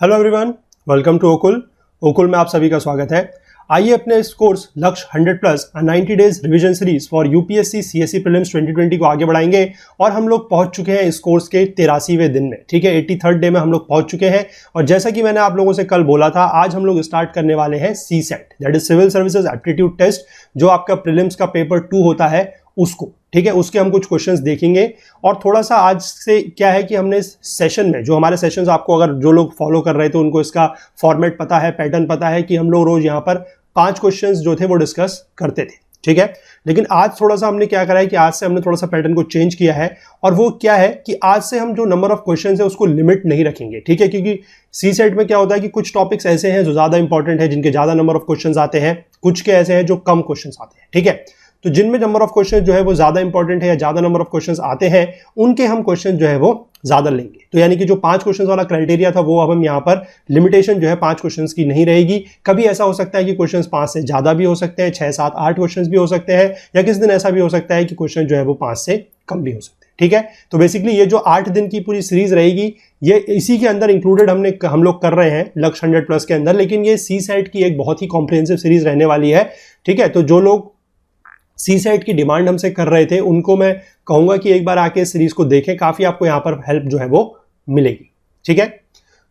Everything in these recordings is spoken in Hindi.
हेलो एवरीवन, वेलकम टू ओकुल में आप सभी का स्वागत है। आइए अपने इस कोर्स लक्ष्य 100 plus 90 days revision series for UPSC CSC prelims 2020 को आगे बढ़ाएंगे और हम लोग पहुंच चुके हैं इस कोर्स के 83वें दिन में। ठीक है, 83rd डे में हम लोग पहुंच चुके हैं और जैसा कि मैंने आप लोगों से कल बोला था, आज हम लोग स्टार्ट करने वाले हैं CSAT, that is civil services aptitude test, जो आपका प्रीलिम्स का पेपर 2 होता है उसको। ठीक है, उसके हम कुछ क्वेश्चंस देखेंगे और थोड़ा सा आज से क्या है कि हमने इस सेशन में, जो हमारे सेशंस आपको अगर जो लोग फॉलो कर रहे थे उनको इसका फॉर्मेट पता है, पैटर्न पता है कि हम लोग रोज यहाँ पर 5 क्वेश्चंस जो थे वो डिस्कस करते थे। ठीक है, लेकिन आज थोड़ा सा हमने क्या करा है कि आज से हमने थोड़ा सा पैटर्न को चेंज किया है और वो क्या है कि आज से हम जो नंबर ऑफ क्वेश्चंस है उसको लिमिट नहीं रखेंगे। ठीक है, क्योंकि सी सेट में क्या होता है कि कुछ टॉपिक्स ऐसे हैं जो ज्यादा इंपॉर्टेंट है, जिनके ज्यादा नंबर ऑफ क्वेश्चंस आते हैं, कुछ के ऐसे हैं जो कम क्वेश्चंस आते हैं। ठीक है, तो जिनमें नंबर ऑफ क्वेश्चन जो है वो ज्यादा इंपॉर्टेंट है या ज्यादा नंबर ऑफ क्वेश्चंस आते हैं, उनके हम क्वेश्चन जो है वो ज्यादा लेंगे। तो यानी कि जो 5 क्वेश्चंस वाला क्राइटेरिया था वो अब हम यहाँ पर लिमिटेशन जो है 5 क्वेश्चंस की नहीं रहेगी। कभी ऐसा हो सकता है कि क्वेश्चंस 5 से ज्यादा भी हो सकते हैं, 6, 7, 8 क्वेश्चंस भी हो सकते हैं, या किस दिन ऐसा भी हो सकता है कि क्वेश्चन जो है वो 5 से कम भी हो सकते हैं। ठीक है, तो बेसिकली ये जो 8 दिन की पूरी सीरीज रहेगी, ये इसी के अंदर इंक्लूडेड हम लोग कर रहे हैं लक्ष्य 100 प्लस के अंदर, लेकिन ये सी सेट की एक बहुत ही कॉम्प्रिहेंसिव सीरीज रहने वाली है। ठीक है, तो जो लोग सी सेट की डिमांड हमसे कर रहे थे उनको मैं कहूंगा कि एक बार आके इस सीरीज को देखें, काफी आपको यहां पर हेल्प जो है वो मिलेगी। ठीक है,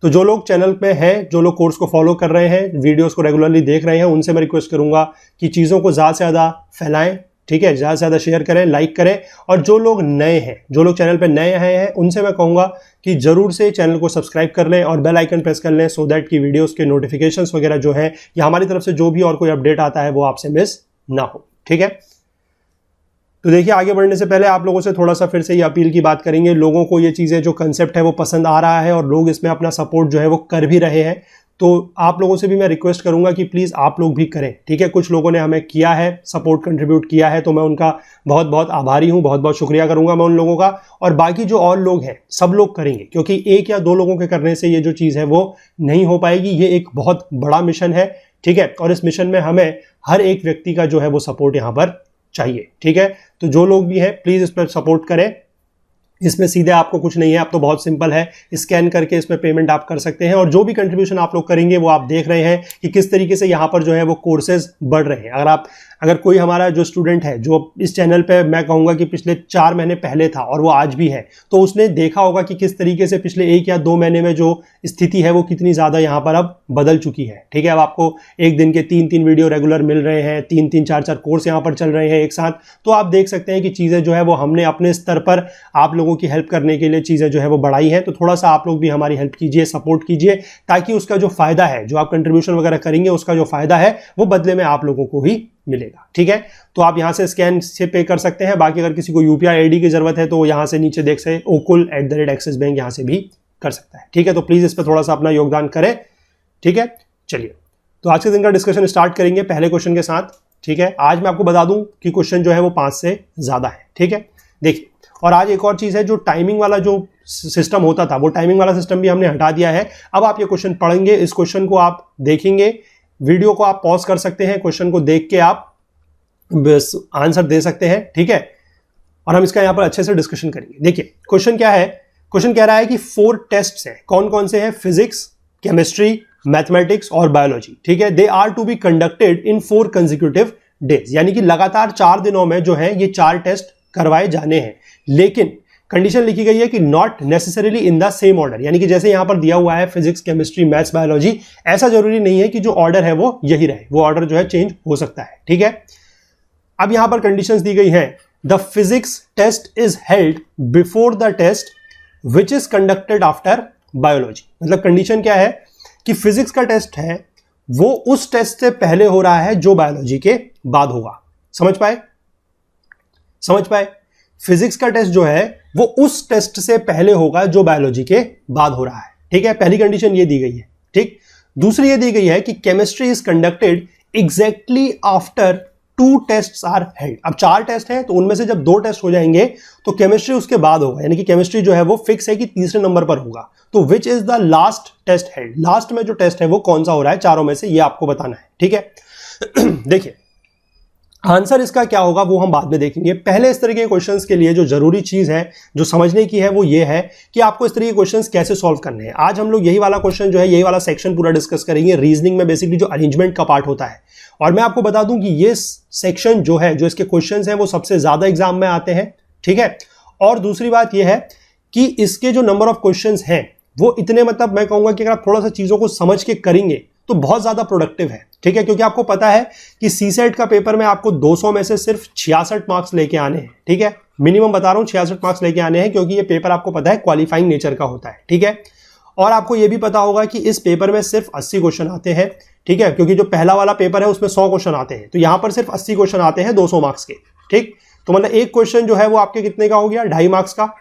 तो जो लोग चैनल पे हैं, जो लोग कोर्स को फॉलो कर रहे हैं, वीडियोस को रेगुलरली देख रहे हैं, उनसे मैं रिक्वेस्ट करूंगा कि चीजों को ज्यादा से ज्यादा फैलाएं। ठीक है, ज्यादा से ज्यादा शेयर करें, लाइक करें, और जो लोग नए हैं, जो लोग चैनल पे नए आए हैं, उनसे मैं कहूंगा कि जरूर से चैनल को सब्सक्राइब कर लें और बेल आइकन प्रेस कर लें, सो दैट की वीडियोस के नोटिफिकेशंस वगैरह जो है या हमारी तरफ से जो भी और कोई अपडेट आता है वो आपसे मिस ना हो। ठीक है, तो देखिए, आगे बढ़ने से पहले आप लोगों से थोड़ा सा फिर से ये अपील की बात करेंगे। लोगों को ये चीज़ें, जो कंसेप्ट है वो पसंद आ रहा है और लोग इसमें अपना सपोर्ट जो है वो कर भी रहे हैं, तो आप लोगों से भी मैं रिक्वेस्ट करूंगा कि प्लीज़ आप लोग भी करें। ठीक है, कुछ लोगों ने हमें किया है, सपोर्ट कंट्रीब्यूट किया है, तो मैं उनका बहुत बहुत आभारी हूं, बहुत बहुत शुक्रिया करूंगा मैं उन लोगों का। और बाकी जो और लोग हैं, सब लोग करेंगे, क्योंकि 1 या 2 लोगों के करने से ये जो चीज़ है वो नहीं हो पाएगी। ये एक बहुत बड़ा मिशन है। ठीक है, और इस मिशन में हमें हर एक व्यक्ति का जो है वो सपोर्ट यहाँ पर चाहिए। ठीक है, तो जो लोग भी हैं प्लीज इस पर सपोर्ट करें। इसमें सीधे आपको कुछ नहीं है, अब तो बहुत सिंपल है, स्कैन करके इसमें पेमेंट आप कर सकते हैं और जो भी कंट्रीब्यूशन आप लोग करेंगे वो आप देख रहे हैं कि किस तरीके से यहाँ पर जो है वो कोर्सेज बढ़ रहे हैं। अगर कोई हमारा जो स्टूडेंट है जो इस चैनल पे, मैं कहूँगा कि पिछले 4 महीने पहले था और वो आज भी है, तो उसने देखा होगा कि किस तरीके से पिछले 1 या 2 महीने में जो स्थिति है वो कितनी ज़्यादा यहाँ पर अब बदल चुकी है। ठीक है, अब आपको एक दिन के 3-3 वीडियो रेगुलर मिल रहे हैं, 3-3, 4-4 कोर्स यहाँ पर चल रहे हैं एक साथ, तो आप देख सकते हैं कि चीज़ें जो है वो हमने अपने स्तर पर आप लोगों की हेल्प करने के लिए चीज़ें जो है वो बढ़ाई हैं। तो थोड़ा सा आप लोग भी हमारी हेल्प कीजिए, सपोर्ट कीजिए, ताकि उसका जो फायदा है, जो आप कंट्रीब्यूशन वगैरह करेंगे, उसका जो फायदा है वो बदले में आप लोगों को ही मिलेगा। ठीक है, तो आप यहां से स्कैन से पे कर सकते हैं। बाकी अगर किसी को यूपीआई आईडी की जरूरत है तो यहां से नीचे देख सकते okul@axis बैंक यहां से भी कर सकता है। ठीक है, तो प्लीज इस पर थोड़ा सा अपना योगदान करें। ठीक है, चलिए, तो आज के दिन का डिस्कशन स्टार्ट करेंगे पहले क्वेश्चन के साथ। ठीक है, आज मैं आपको बता दूं कि क्वेश्चन जो है वो 5 से ज्यादा है। ठीक है, देखिए, और आज एक और चीज है, जो टाइमिंग वाला जो सिस्टम होता था वो टाइमिंग वाला सिस्टम भी हमने हटा दिया है। अब आप ये क्वेश्चन पढ़ेंगे, इस क्वेश्चन को आप देखेंगे, वीडियो को आप पॉज कर सकते हैं, क्वेश्चन को देख के आप आंसर दे सकते हैं। ठीक है, और हम इसका यहां पर अच्छे से डिस्कशन करेंगे। देखिए, क्वेश्चन क्या है, क्वेश्चन कह रहा है कि 4 टेस्ट्स हैं। कौन कौन से हैं? फिजिक्स, केमिस्ट्री, मैथमेटिक्स और बायोलॉजी। ठीक है, they are to be conducted in 4 consecutive days, यानी कि लगातार 4 दिनों में जो है ये 4 टेस्ट करवाए जाने हैं। लेकिन कंडीशन लिखी गई है कि not necessarily in the same order, यानी कि जैसे यहां पर दिया हुआ है फिजिक्स, केमिस्ट्री, मैथ्स, बायोलॉजी, ऐसा जरूरी नहीं है कि जो ऑर्डर है वो यही रहे, वो ऑर्डर जो है चेंज हो सकता है। ठीक है, अब यहां पर कंडीशंस दी गई हैं। The physics test is held before the test which is conducted after biology. मतलब कंडीशन क्या है कि फिजिक्स का टेस्ट है वो उस टेस्ट से पहले हो रहा है जो बायोलॉजी के बाद होगा। समझ पाए? फिजिक्स का टेस्ट जो है वो उस टेस्ट से पहले होगा जो बायोलॉजी के बाद हो रहा है। ठीक है, पहली कंडीशन ये दी गई है। ठीक, दूसरी ये दी गई है कि chemistry is conducted exactly after 2 tests are held. अब 4 टेस्ट हैं, तो उनमें से जब 2 टेस्ट हो जाएंगे तो केमिस्ट्री उसके बाद होगा, यानी कि केमिस्ट्री जो है वो फिक्स है कि तीसरे नंबर पर होगा। तो which is the last test held, last में जो टेस्ट है वो कौन सा हो रहा है चारों में से, ये आपको बताना है। ठीक है देखिए, आंसर इसका क्या होगा वो हम बाद में देखेंगे। पहले इस तरह के क्वेश्चंस के लिए जो जरूरी चीज है जो समझने की है वो ये है कि आपको इस तरह के क्वेश्चंस कैसे सॉल्व करने हैं। आज हम लोग यही वाला क्वेश्चन जो है, यही वाला सेक्शन पूरा डिस्कस करेंगे। रीजनिंग में बेसिकली जो अरेंजमेंट का पार्ट होता है, और मैं आपको बता दूं कि ये सेक्शन जो है, जो इसके क्वेश्चंस हैं वो सबसे ज्यादा एग्जाम में आते हैं, ठीक है। और दूसरी बात यह है कि इसके जो नंबर ऑफ क्वेश्चंस हैं वो इतने, मतलब मैं कहूंगा कि अगर आप थोड़ा सा चीजों को समझ के करेंगे तो बहुत ज्यादा प्रोडक्टिव है, ठीक है। क्योंकि आपको पता है कि सीसेट का पेपर में आपको 200 में से सिर्फ 66 मार्क्स लेके आने हैं, ठीक है। मिनिमम बता रहा हूं 66 मार्क्स लेके आने हैं, क्योंकि ये पेपर आपको पता है क्वालिफाइंग नेचर का होता है, ठीक है। और आपको ये भी पता होगा कि इस पेपर में सिर्फ 80 क्वेश्चन आते हैं, ठीक है। क्योंकि जो पहला वाला पेपर है उसमें 100 क्वेश्चन आते हैं, तो यहां पर सिर्फ 80 क्वेश्चन आते हैं 200 मार्क्स के, ठीक। तो मतलब एक क्वेश्चन जो है वो आपके कितने का हो गया, 2.5 मार्क्स का,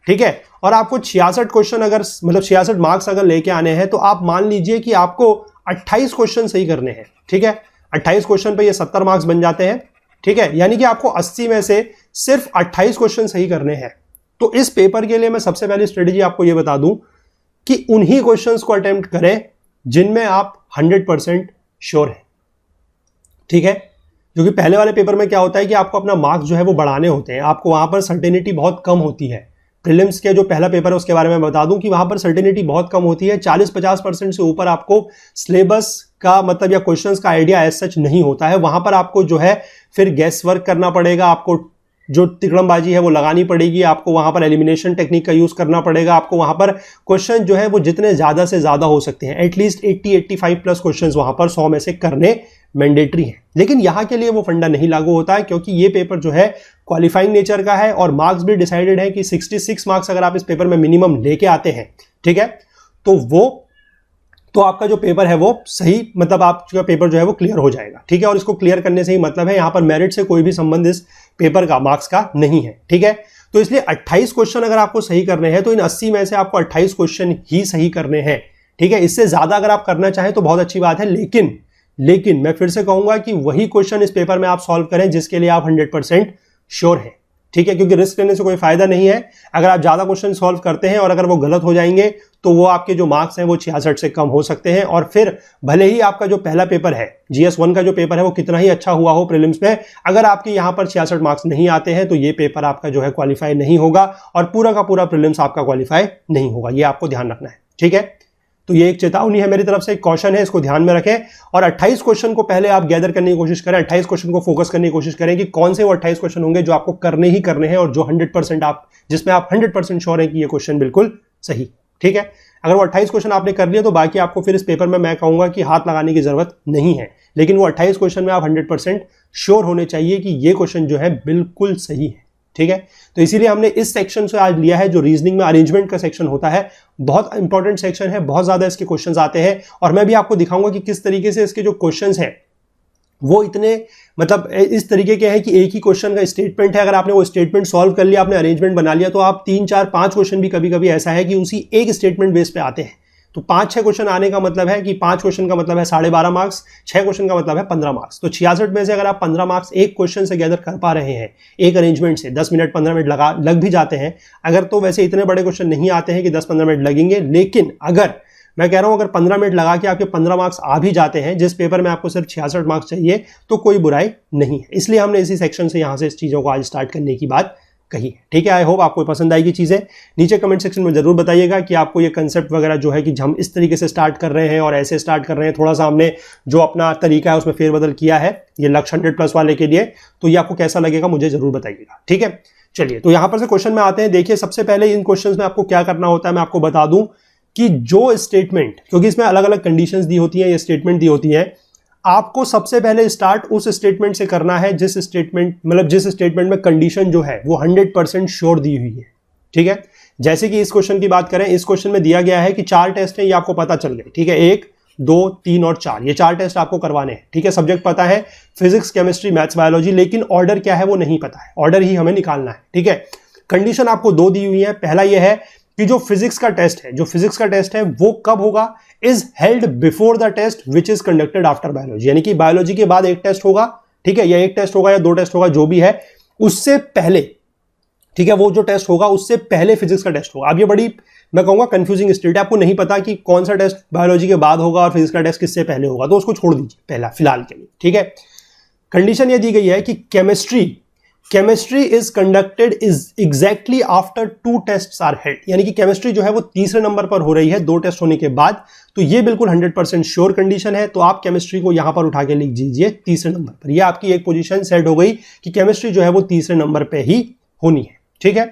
ठीक है। और आपको 66 क्वेश्चन अगर, मतलब 66 मार्क्स अगर लेके आने हैं, तो आप मान लीजिए कि आपको 28 क्वेश्चन सही करने हैं, ठीक है। 28 क्वेश्चन पे ये 70 मार्क्स बन जाते हैं, ठीक है। यानी कि आपको 80 में से सिर्फ 28 क्वेश्चन सही करने हैं। तो इस पेपर के लिए मैं सबसे पहली स्ट्रेटेजी आपको ये बता दूं कि उन्हीं क्वेश्चंस को अटेम्प्ट करें जिनमें आप 100% श्योर हैं, ठीक है। क्योंकि पहले वाले पेपर में क्या होता है कि आपको अपना मार्क्स जो है वो बढ़ाने होते हैं, आपको वहां पर सर्टेनिटी बहुत कम होती है। प्रीलिम्स के जो पहला पेपर है उसके बारे में बता दूं कि वहां पर सर्टेनिटी बहुत कम होती है, 40-50% से ऊपर आपको सिलेबस का मतलब या क्वेश्चंस का आइडिया एज सच नहीं होता है। वहां पर आपको जो है फिर गैस वर्क करना पड़ेगा, आपको जो तिकड़मबाजी है वो लगानी पड़ेगी, आपको वहां पर एलिमिनेशन टेक्निक का यूज करना पड़ेगा, आपको वहां पर क्वेश्चन जो है वो जितने ज्यादा से ज्यादा हो सकते हैं, एटलीस्ट 80-85 प्लस क्वेश्चन वहां पर 100 में से करने मैंडेटरी है। लेकिन यहां के लिए वो फंडा नहीं लागू होता है, क्योंकि ये पेपर जो है क्वालिफाइंग नेचर का है और मार्क्स भी डिसाइडेड है कि 66 मार्क्स अगर आप इस पेपर में मिनिमम लेके आते हैं, ठीक है, तो आपका जो पेपर है वो सही, मतलब आपका पेपर जो है वो क्लियर हो जाएगा, ठीक है। और इसको क्लियर करने से ही मतलब है, यहां पर मेरिट से कोई भी संबंध इस पेपर का, मार्क्स का नहीं है, ठीक है। तो इसलिए 28 क्वेश्चन अगर आपको सही करने हैं तो इन 80 में से आपको 28 क्वेश्चन ही सही करने हैं, ठीक है। इससे ज्यादा अगर आप करना चाहें तो बहुत अच्छी बात है, लेकिन मैं फिर से कहूंगा कि वही क्वेश्चन इस पेपर में आप सॉल्व करें जिसके लिए आप 100% श्योर हैं, ठीक है। क्योंकि रिस्क लेने से कोई फायदा नहीं है। अगर आप ज्यादा क्वेश्चन सॉल्व करते हैं और अगर वो गलत हो जाएंगे तो वो आपके जो मार्क्स हैं वो 66 से कम हो सकते हैं, और फिर भले ही आपका जो पहला पेपर है GS1 का जो पेपर है वो कितना ही अच्छा हुआ हो प्रीलिम्स में, अगर आपके यहां पर 66 मार्क्स नहीं आते हैं तो ये पेपर आपका जो है क्वालिफाई नहीं होगा और पूरा का पूरा प्रीलिम्स आपका क्वालिफाई नहीं होगा। ये आपको ध्यान रखना है, ठीक है। तो ये एक चेतावनी है मेरी तरफ से, एक कॉशन है, इसको ध्यान में रखें। और 28 क्वेश्चन को पहले आप गैदर करने की कोशिश करें, 28 क्वेश्चन को फोकस करने की कोशिश करें कि कौन से वो 28 क्वेश्चन होंगे जो आपको करने ही करने हैं और जो 100% आप, जिसमें आप 100% श्योर हैं कि ये क्वेश्चन बिल्कुल सही, ठीक है। अगर वो 28 क्वेश्चन आपने कर लिया तो बाकी आपको फिर इस पेपर में मैं कहूंगा कि हाथ लगाने की जरूरत नहीं है, लेकिन वो 28 क्वेश्चन में आप 100% श्योर होने चाहिए कि ये क्वेश्चन जो है बिल्कुल सही है, ठीक है। तो इसीलिए हमने इस सेक्शन से आज लिया है जो रीजनिंग में अरेंजमेंट का सेक्शन होता है। बहुत इंपॉर्टेंट सेक्शन है, बहुत ज्यादा इसके क्वेश्चंस आते हैं, और मैं भी आपको दिखाऊंगा कि किस तरीके से इसके जो क्वेश्चंस हैं वो इतने, मतलब इस तरीके के हैं कि एक ही क्वेश्चन का स्टेटमेंट है, अगर आपने वो स्टेटमेंट सॉल्व कर लिया, आपने अरेंजमेंट बना लिया, तो आप 3, 4, 5 क्वेश्चन भी कभी कभी ऐसा है कि उसी एक स्टेटमेंट बेस पे आते हैं। तो 5-6 क्वेश्चन आने का मतलब है कि 5 क्वेश्चन का मतलब है 12.5 मार्क्स, 6 क्वेश्चन का मतलब है 15 मार्क्स। तो 66 में से अगर आप 15 मार्क्स एक क्वेश्चन से गैदर कर पा रहे हैं, एक अरेंजमेंट से 10 मिनट 15 मिनट लग भी जाते हैं, अगर तो वैसे इतने बड़े क्वेश्चन नहीं आते हैं कि 10-15 मिनट लगेंगे, लेकिन अगर मैं कह रहा हूं अगर 15 मिनट लगा के आपके 15 मार्क्स आ भी जाते हैं, जिस पेपर में आपको सिर्फ 66 मार्क्स चाहिए, तो कोई बुराई नहीं है। इसलिए हमने इसी सेक्शन से यहां से इस चीजों को आज स्टार्ट करने की बात कही है, ठीक है। आई होप आपको पसंद आएगी चीजें। नीचे कमेंट सेक्शन में जरूर बताइएगा कि आपको ये कंसेप्ट वगैरह जो है कि हम इस तरीके से स्टार्ट कर रहे हैं और ऐसे स्टार्ट कर रहे हैं, थोड़ा सा हमने जो अपना तरीका है उसमें फेरबदल किया है ये लक्ष्य 100+ वाले के लिए, तो ये आपको कैसा लगेगा मुझे जरूर बताइएगा, ठीक है। चलिए, तो यहां पर से क्वेश्चन में आते हैं। देखिए, सबसे पहले इन क्वेश्चन में आपको क्या करना होता है मैं आपको बता दूं कि जो स्टेटमेंट, क्योंकि इसमें अलग अलग कंडीशंस दी होती हैं, ये स्टेटमेंट दी होती है, आपको सबसे पहले स्टार्ट उस स्टेटमेंट से करना है जिस स्टेटमेंट में कंडीशन जो है वो 100% श्योर दी हुई है, ठीक है। जैसे कि इस क्वेश्चन की बात करें, इस क्वेश्चन में दिया गया है कि 4 टेस्ट है, ये आपको पता चल गए, ठीक है। 1, 2, 3 और 4, ये 4 टेस्ट आपको करवाने हैं, ठीक है। सब्जेक्ट पता है फिजिक्स, केमिस्ट्री, मैथ्स, बायोलॉजी, लेकिन ऑर्डर क्या है वो नहीं पता है, ऑर्डर ही हमें निकालना है, ठीक है। कंडीशन आपको 2 दी हुई है। पहला यह है कि जो फिजिक्स का टेस्ट है वो कब होगा, is held before the test which is conducted after biology, यानी कि बायोलॉजी के बाद एक टेस्ट होगा, ठीक है, या एक टेस्ट होगा या 2 टेस्ट होगा, जो भी है, उससे पहले, ठीक है, वो जो टेस्ट होगा उससे पहले फिजिक्स का टेस्ट होगा। अब ये बड़ी, मैं कहूंगा, कंफ्यूजिंग स्टेट है, आपको नहीं पता कि कौन सा टेस्ट बायोलॉजी के बाद होगा और फिजिक्स का टेस्ट किससे पहले होगा, तो उसको छोड़ दीजिए पहला फिलहाल के लिए, ठीक है। कंडीशन ये दी गई है कि chemistry is conducted is exactly after 2 tests are held, यानी कि केमिस्ट्री जो है वो तीसरे नंबर पर हो रही है 2 टेस्ट होने के बाद। तो ये बिल्कुल 100% श्योर कंडीशन है, तो आप केमिस्ट्री को यहां पर उठा के लिख दीजिए तीसरे नंबर पर। ये आपकी एक पोजीशन सेट हो गई कि केमिस्ट्री जो है वो तीसरे नंबर पे ही होनी है, ठीक है।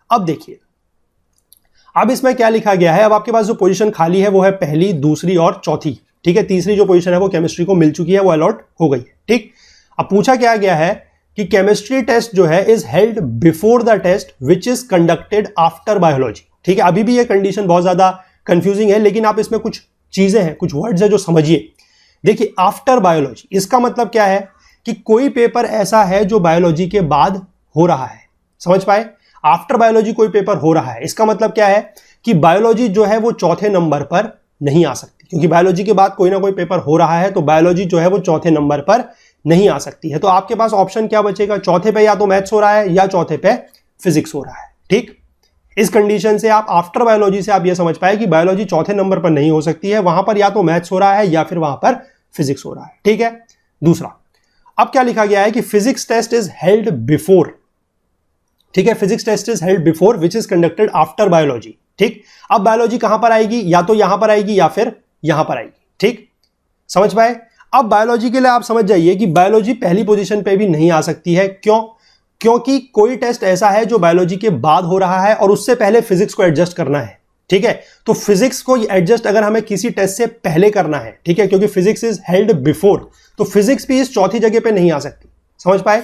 अब देखिए, अब इसमें क्या लिखा गया है, अब आपके पास जो पोजीशन खाली है वो है पहली, दूसरी और चौथी, ठीक है। तीसरी जो पोजीशन है वो केमिस्ट्री को मिल चुकी है, वो अलॉट हो गई है, ठीक। अब पूछा क्या गया है कि केमिस्ट्री टेस्ट जो है is held before the test which is conducted after biology, ठीक है। अभी भी ये कंडीशन बहुत ज्यादा कंफ्यूजिंग है, लेकिन आप इसमें कुछ चीजें हैं, कुछ वर्ड्स है जो समझिए। देखिए, आफ्टर बायोलॉजी, इसका मतलब क्या है कि कोई पेपर ऐसा है जो बायोलॉजी के बाद हो रहा है, समझ पाए। आफ्टर बायोलॉजी कोई पेपर हो रहा है, इसका मतलब क्या है कि बायोलॉजी जो है वो चौथे नंबर पर नहीं आ सकती, क्योंकि बायोलॉजी के बाद कोई ना कोई पेपर हो रहा है, तो बायोलॉजी जो है वो चौथे नंबर पर नहीं आ सकती है। तो आपके पास ऑप्शन क्या बचेगा, चौथे पे या तो मैथ्स हो रहा है या चौथे पे फिजिक्स हो रहा है, ठीक। इस कंडीशन से आप आफ्टर बायोलॉजी से आप ये समझ पाए कि बायोलॉजी चौथे नंबर पर नहीं हो सकती है, वहां पर या तो मैथ्स हो रहा है या फिर वहां पर फिजिक्स हो रहा है, ठीक है। दूसरा, अब क्या लिखा गया है कि physics test is held before, ठीक है। Physics test is held before which is conducted after biology, ठीक। अब बायोलॉजी कहां पर आएगी, या तो यहां पर आएगी या फिर यहां पर आएगी, ठीक, समझ पाए। अब बायोलॉजी के लिए आप समझ जाइए कि बायोलॉजी पहली पोजीशन पे भी नहीं आ सकती है, क्यों, क्योंकि कोई टेस्ट ऐसा है जो बायोलॉजी के बाद हो रहा है और उससे पहले फिजिक्स को एडजस्ट करना है, ठीक है। तो फिजिक्स को एडजस्ट अगर हमें किसी टेस्ट से पहले करना है, ठीक है, क्योंकि फिजिक्स इज हेल्ड बिफोर, तो फिजिक्स भी इस चौथी जगह पे नहीं आ सकती, समझ पाए।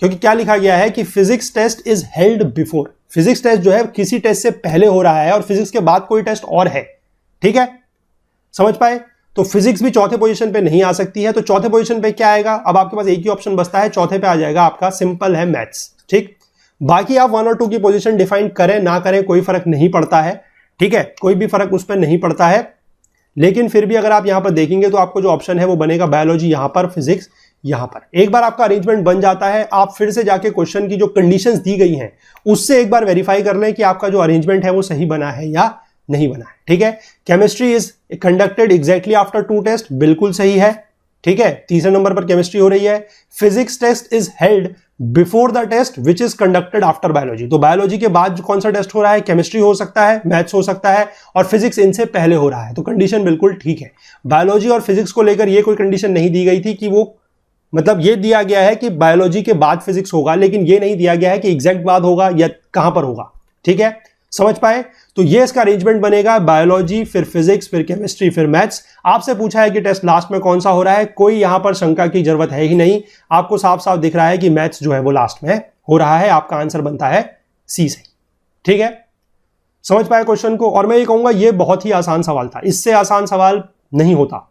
क्योंकि क्या लिखा गया है कि physics test is held before, physics test जो है किसी टेस्ट से पहले हो रहा है और फिजिक्स के बाद कोई टेस्ट और है, ठीक है, समझ पाए। तो फिजिक्स भी चौथे पोजीशन पे नहीं आ सकती है, तो चौथे पोजीशन पे क्या आएगा, अब आपके पास एक ही ऑप्शन बचता है, चौथे पे आ जाएगा आपका, सिंपल है, मैथ्स, ठीक। बाकी आप 1 और 2 की पोजीशन डिफाइन करें ना करें कोई फर्क नहीं पड़ता है, ठीक है, कोई भी फर्क उस पर नहीं पड़ता है। लेकिन फिर भी अगर आप यहां पर देखेंगे तो आपको जो ऑप्शन है वो बनेगा बायोलॉजी यहां पर, फिजिक्स यहां पर। एक बार आपका अरेंजमेंट बन जाता है, आप फिर से जाके क्वेश्चन की जो कंडीशंस दी गई हैं उससे एक बार वेरीफाई कर लें कि आपका जो अरेंजमेंट है वो सही बना है या नहीं बना है, ठीक है। Chemistry is conducted exactly after 2 test, बिल्कुल सही है, ठीक है, तीसरे नंबर पर केमिस्ट्री हो रही है। Physics test is held before the test which is conducted after biology, तो बायोलॉजी के बाद कौन सा टेस्ट हो रहा है, केमिस्ट्री हो सकता है, मैथ्स हो सकता है, और फिजिक्स इनसे पहले हो रहा है, तो कंडीशन बिल्कुल ठीक है। बायोलॉजी और फिजिक्स को लेकर ये कोई कंडीशन नहीं दी गई थी कि वो, मतलब ये दिया गया है कि बायोलॉजी के बाद फिजिक्स होगा, लेकिन ये नहीं दिया गया है कि एग्जैक्ट बाद होगा या कहां पर होगा, ठीक है, समझ पाए। तो ये इसका अरेंजमेंट बनेगा, बायोलॉजी फिर फिजिक्स फिर केमिस्ट्री फिर मैथ्स। आपसे पूछा है कि टेस्ट लास्ट में कौन सा हो रहा है, कोई यहां पर शंका की जरूरत है ही नहीं, आपको साफ साफ दिख रहा है कि मैथ्स जो है वो लास्ट में हो रहा है, आपका आंसर बनता है सी सही, ठीक है, समझ पाए क्वेश्चन को। और मैं ये कहूंगा ये बहुत ही आसान सवाल था, इससे आसान सवाल नहीं होता,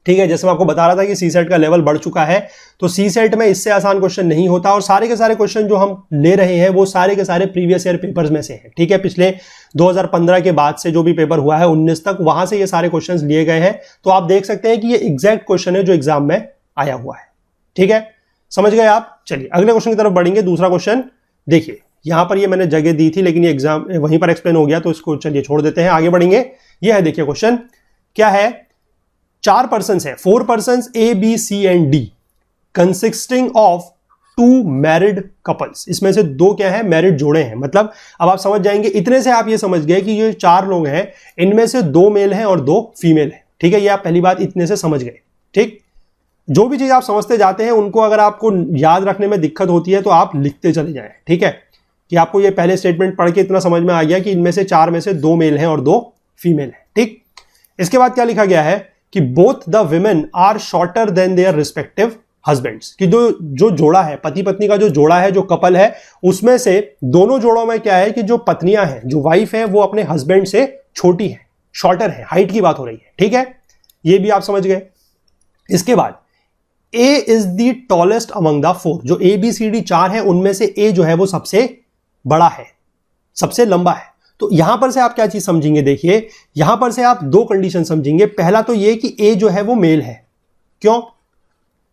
ठीक है। जैसे मैं आपको बता रहा था कि सी सेट का लेवल बढ़ चुका है, तो सी सेट में इससे आसान क्वेश्चन नहीं होता, और सारे के सारे क्वेश्चन जो हम ले रहे हैं वो सारे के सारे प्रीवियस ईयर पेपर्स में से हैं, ठीक है। पिछले 2015 के बाद से जो भी पेपर हुआ है 19 तक, वहां से ये सारे क्वेश्चंस लिए गए हैं, तो आप देख सकते हैं कि ये एग्जैक्ट क्वेश्चन है जो एग्जाम में आया हुआ है, ठीक है, समझ गए आप। चलिए अगले क्वेश्चन की तरफ बढ़ेंगे। दूसरा क्वेश्चन देखिए, यहां पर ये मैंने जगह दी थी लेकिन ये एग्जाम वहीं पर एक्सप्लेन हो गया, तो इसको चलिए छोड़ देते हैं, आगे बढ़ेंगे। ये है, देखिए क्वेश्चन क्या है, 4 पर्सन है, 4 person A B C and D consisting of 2 married couples, इसमें से 2 क्या है, मैरिड जोड़े हैं। मतलब अब आप समझ जाएंगे, इतने से आप ये समझ गए कि ये 4 लोग हैं, इनमें से 2 मेल हैं और 2 फीमेल हैं, ठीक है, ये आप पहली बात इतने से समझ गए, ठीक। जो भी चीज आप समझते जाते हैं उनको अगर आपको याद रखने में दिक्कत होती है तो आप लिखते चले जाएं, ठीक है, कि आपको ये पहले स्टेटमेंट पढ़ के इतना समझ में आ गया कि इनमें से 4 में से 2 मेल हैं और 2 फीमेल हैं, ठीक। इसके बाद क्या लिखा गया है कि both the women are shorter than their respective husbands, कि जो जोड़ा है, पति पत्नी का जो जोड़ा है, जो कपल है, उसमें से दोनों जोड़ों में क्या है कि जो पत्नियां हैं, जो वाइफ है, वो अपने हस्बैंड से छोटी है, शॉर्टर है, हाइट की बात हो रही है, ठीक है, ये भी आप समझ गए। इसके बाद A is the tallest among the 4, जो ए बी सी डी 4 है उनमें से ए जो है वो सबसे बड़ा है, सबसे लंबा है। तो यहां पर से आप क्या चीज समझेंगे, देखिए यहां पर से आप 2 कंडीशन समझेंगे। पहला तो ये कि ए जो है वो मेल है, क्यों,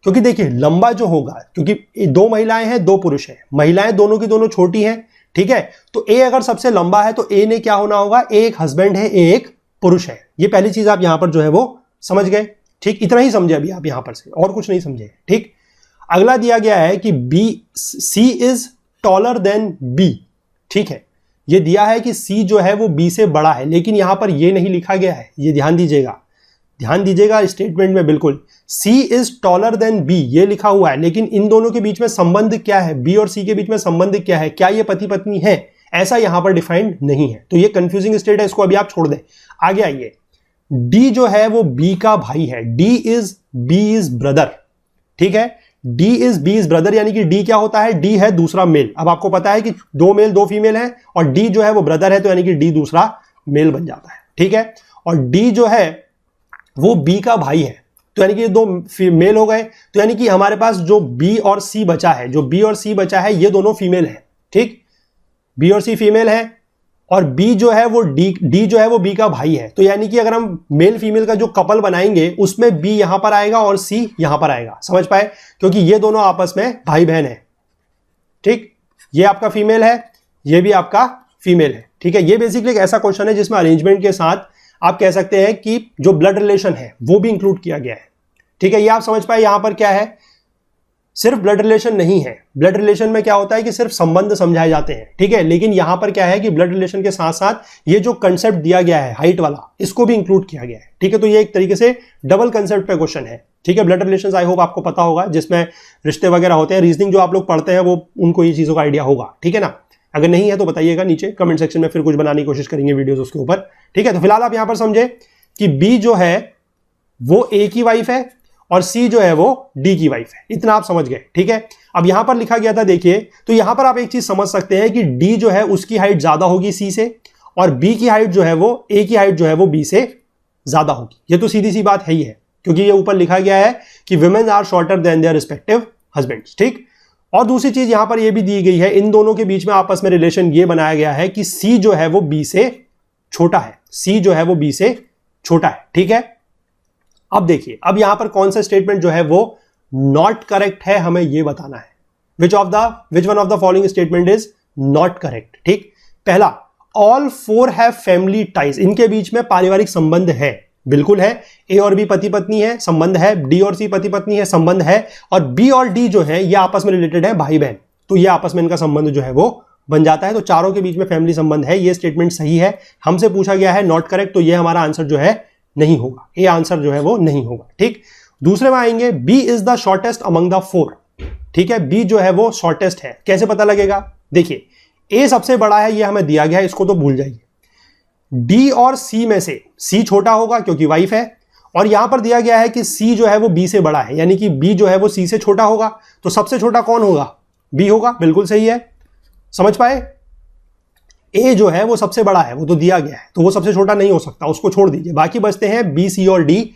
क्योंकि देखिए लंबा जो होगा, क्योंकि 2 महिलाएं हैं 2 पुरुष हैं, महिलाएं दोनों की दोनों छोटी हैं, ठीक है, तो ए अगर सबसे लंबा है तो ए ने क्या होना होगा, ए एक हस्बैंड है, ए एक पुरुष है। ये पहली चीज आप यहां पर जो है वो समझ गए। ठीक, इतना ही समझे अभी आप यहां पर से, और कुछ नहीं समझे। ठीक, अगला दिया गया है कि B C is taller than B. ठीक है, ये दिया है कि सी जो है वो बी से बड़ा है, लेकिन यहां पर ये नहीं लिखा गया है, ये ध्यान दीजिएगा स्टेटमेंट में बिल्कुल। सी इज टॉलर देन बी ये लिखा हुआ है, लेकिन इन दोनों के बीच में संबंध क्या है, बी और सी के बीच में संबंध क्या है, क्या ये पति पत्नी है, ऐसा यहां पर डिफाइंड नहीं है। तो ये कंफ्यूजिंग स्टेट है, इसको अभी आप छोड़ दें। आगे आइए, डी जो है वो बी का भाई है, D is B is brother. ठीक है, D is B is brother, यानी कि डी क्या होता है, डी है दूसरा मेल। अब आपको पता है कि 2 मेल 2 फीमेल है, और डी जो है वो ब्रदर है, तो यानी कि डी दूसरा मेल बन जाता है। ठीक है, और डी जो है वो बी का भाई है, तो यानी कि 2 मेल हो गए, तो यानी कि हमारे पास जो बी और सी बचा है, ये दोनों फीमेल है। ठीक, बी और सी फीमेल है, और बी जो है वो डी जो है वो बी का भाई है, तो यानी कि अगर हम मेल फीमेल का जो कपल बनाएंगे उसमें बी यहां पर आएगा और सी यहां पर आएगा। समझ पाए, क्योंकि ये दोनों आपस में भाई बहन है। ठीक, ये आपका फीमेल है, ये भी आपका फीमेल है। ठीक है, ये बेसिकली एक ऐसा क्वेश्चन है जिसमें अरेंजमेंट के साथ आप कह सकते हैं कि जो ब्लड रिलेशन है वो भी इंक्लूड किया गया है। ठीक है, ये आप समझ पाए। यहां पर क्या है, सिर्फ ब्लड रिलेशन नहीं है। ब्लड रिलेशन में क्या होता है कि सिर्फ संबंध समझाए जाते हैं। ठीक है, लेकिन यहां पर क्या है कि ब्लड रिलेशन के साथ साथ ये जो कंसेप्ट दिया गया है हाइट वाला, इसको भी इंक्लूड किया गया है। ठीक है, तो ये एक तरीके से डबल कंसेप्ट पे क्वेश्चन है। ठीक है, ब्लड रिलेशंस आई होप आपको पता होगा, जिसमें रिश्ते वगैरह होते हैं। रीजनिंग जो आप लोग पढ़ते हैं वो उनको ये चीजों का आइडिया होगा। ठीक है ना, अगर नहीं है तो बताइएगा नीचे कमेंट सेक्शन में, फिर कुछ बनाने की कोशिश करेंगे वीडियोस उसके ऊपर। ठीक है, तो फिलहाल आप यहां पर समझे कि बी जो है वो ए की वाइफ है और सी जो है वो डी की वाइफ है, इतना आप समझ गए। ठीक है, अब यहां पर लिखा गया था, देखिए, तो यहां पर आप एक चीज समझ सकते हैं कि डी जो है उसकी हाइट ज्यादा होगी सी से, और बी की हाइट जो है वो ए की हाइट जो है वो बी से ज्यादा होगी। ये तो सीधी सी बात है ही है, क्योंकि ये ऊपर लिखा गया है कि women are shorter than their respective husbands. ठीक, और दूसरी चीज यहां पर यह भी दी गई है, इन दोनों के बीच में आपस में रिलेशन ये बनाया गया है कि सी जो है वो बी से छोटा है, सी जो है वो बी से छोटा है। ठीक है, अब देखिए, अब यहां पर कौन सा स्टेटमेंट जो है वो नॉट करेक्ट है, हमें यह बताना है। विच one of the following statement is not correct. ठीक, पहला, ऑल 4 हैव फैमिली टाइज, इनके बीच में पारिवारिक संबंध है, बिल्कुल है। ए और बी पति पत्नी है, संबंध है। डी और सी पति पत्नी है, संबंध है। और बी और डी जो है ये आपस में रिलेटेड है, भाई बहन, तो ये आपस में इनका संबंध जो है वो बन जाता है। तो चारों के बीच में फैमिली संबंध है, ये स्टेटमेंट सही है। हमसे पूछा गया है नॉट करेक्ट, तो ये हमारा आंसर जो है नहीं होगा, ए आंसर जो है वो नहीं होगा। ठीक, दूसरे में आएंगे, B is the shortest among the 4। ठीक है, बी जो है वो शॉर्टेस्ट है, कैसे पता लगेगा, देखिए, ए सबसे बड़ा है, ये हमें दिया गया है, इसको तो भूल जाइए। डी और सी में से सी छोटा होगा क्योंकि वाइफ है, और यहां पर दिया गया है कि सी जो है वो बी से बड़ा है, यानी कि बी जो है वो सी से छोटा होगा, तो सबसे छोटा कौन होगा, बी होगा, बिल्कुल सही है। समझ पाए, ए जो है वो सबसे बड़ा है, वो तो दिया गया है, तो वो सबसे छोटा नहीं हो सकता, उसको छोड़ दीजिए। बाकी बचते हैं बी, सी और डी।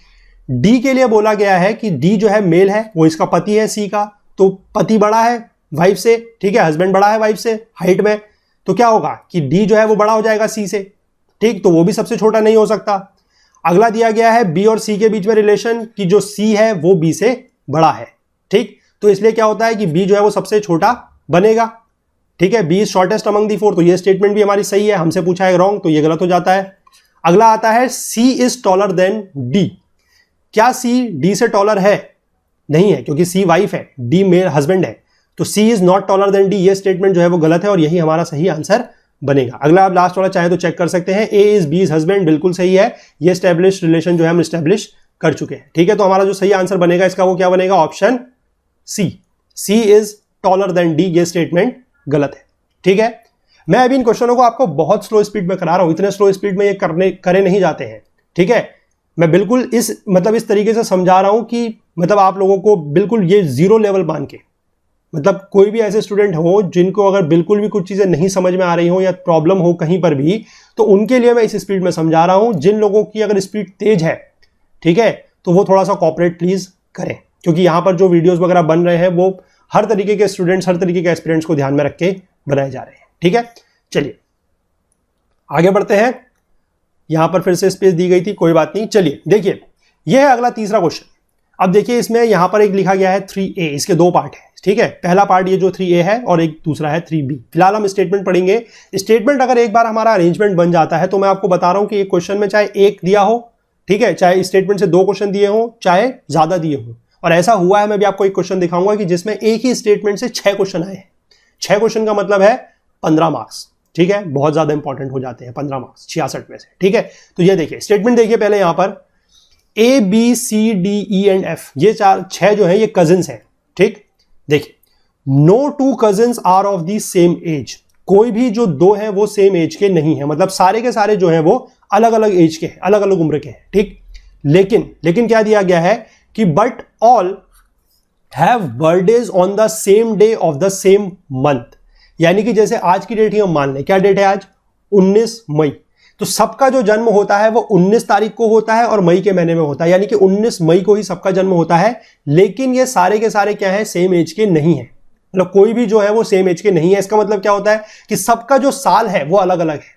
डी के लिए बोला गया है कि डी जो है मेल है, वो इसका पति है सी का, तो पति बड़ा है वाइफ से। ठीक है, हस्बैंड बड़ा है वाइफ से हाइट में, तो क्या होगा कि डी जो है वो बड़ा हो जाएगा सी से। ठीक, तो वो भी सबसे छोटा नहीं हो सकता। अगला दिया गया है बी और सी के बीच में रिलेशन कि जो सी है वो बी से बड़ा है। ठीक, तो इसलिए क्या होता है कि बी जो है वो सबसे छोटा बनेगा। ठीक है, B is shortest among the 4, तो ये स्टेटमेंट भी हमारी सही है। हमसे पूछा है रॉन्ग, तो ये गलत हो जाता है। अगला आता है C is taller than D. क्या सी डी से टॉलर है, नहीं है, क्योंकि सी वाइफ है, डी मेल हस्बैंड है, तो C is not taller than D, ये स्टेटमेंट जो है वो गलत है, और यही हमारा सही आंसर बनेगा। अगला आप लास्ट वाला चाहे तो चेक कर सकते हैं, ए इज बी इज हस्बैंड, बिल्कुल सही है, ये स्टैब्लिश रिलेशन जो है हम स्टैब्लिश कर चुके हैं। ठीक है, तो हमारा जो सही आंसर बनेगा इसका वो क्या बनेगा, option C, C is taller than D, ये स्टेटमेंट गलत है। ठीक है, मैं अभी इन क्वेश्चनों को आपको बहुत स्लो स्पीड में करा रहा हूं, इतने स्लो स्पीड में ये करे नहीं जाते हैं। ठीक है, मैं बिल्कुल इस तरीके से समझा रहा हूं कि आप लोगों को बिल्कुल ये जीरो लेवल मान के, कोई भी ऐसे स्टूडेंट हो जिनको अगर बिल्कुल भी कुछ चीजें नहीं समझ में आ रही हो या प्रॉब्लम हो कहीं पर भी, तो उनके लिए मैं इस स्पीड में समझा रहा हूं। जिन लोगों की अगर स्पीड तेज है, ठीक है, तो वो थोड़ा सा कॉपरेट प्लीज करें, क्योंकि यहां पर जो वीडियोस वगैरह बन रहे हैं वो हर तरीके के स्टूडेंट्स, हर तरीके के एस्पिरेंट्स को ध्यान में रख के बनाए जा रहे हैं। ठीक है, चलिए आगे बढ़ते हैं। यहां पर फिर से स्पेस दी गई थी, कोई बात नहीं। चलिए देखिए, यह है अगला तीसरा क्वेश्चन। अब देखिए, इसमें यहां पर एक लिखा गया है 3A, इसके 2 पार्ट है। ठीक है, पहला पार्ट ये जो 3A है और एक दूसरा है 3B। फिलहाल हम स्टेटमेंट पढ़ेंगे। स्टेटमेंट अगर एक बार हमारा अरेंजमेंट बन जाता है, तो मैं आपको बता रहा हूं कि एक क्वेश्चन में चाहे 1 दिया हो, ठीक है, चाहे स्टेटमेंट से 2 क्वेश्चन दिए हों चाहे ज्यादा दिए हों। और ऐसा हुआ है, मैं भी आपको एक क्वेश्चन दिखाऊंगा कि जिसमें एक ही स्टेटमेंट से 6 क्वेश्चन आए हैं। 6 क्वेश्चन का मतलब है 15 मार्क्स, ठीक है, बहुत ज्यादा इंपॉर्टेंट हो जाते हैं 15 मार्क्स 66 में से, ठीक है। तो ये देखिए स्टेटमेंट देखिए पहले यहां पर A B C D E and F, ये 6 जो है ये कजिन्स हैं, ठीक। देखिए no 2 cousins are of the same age, कोई भी जो 2 हैं वो सेम एज के नहीं है, मतलब सारे के सारे जो हैं वो अलग अलग एज के हैं, अलग अलग उम्र के हैं, ठीक। लेकिन क्या दिया गया है कि but all have birthdays on the same day of the same month, यानी कि जैसे आज की डेट ही हम मान लें, क्या डेट है आज 19 मई, तो सबका जो जन्म होता है वो 19 तारीख को होता है और मई के महीने में होता है, यानी कि 19 मई को ही सबका जन्म होता है। लेकिन ये सारे के सारे क्या है, सेम एज के नहीं है, मतलब कोई भी जो है वो सेम एज के नहीं है। इसका मतलब क्या होता है कि सबका जो साल है वो अलग अलग है,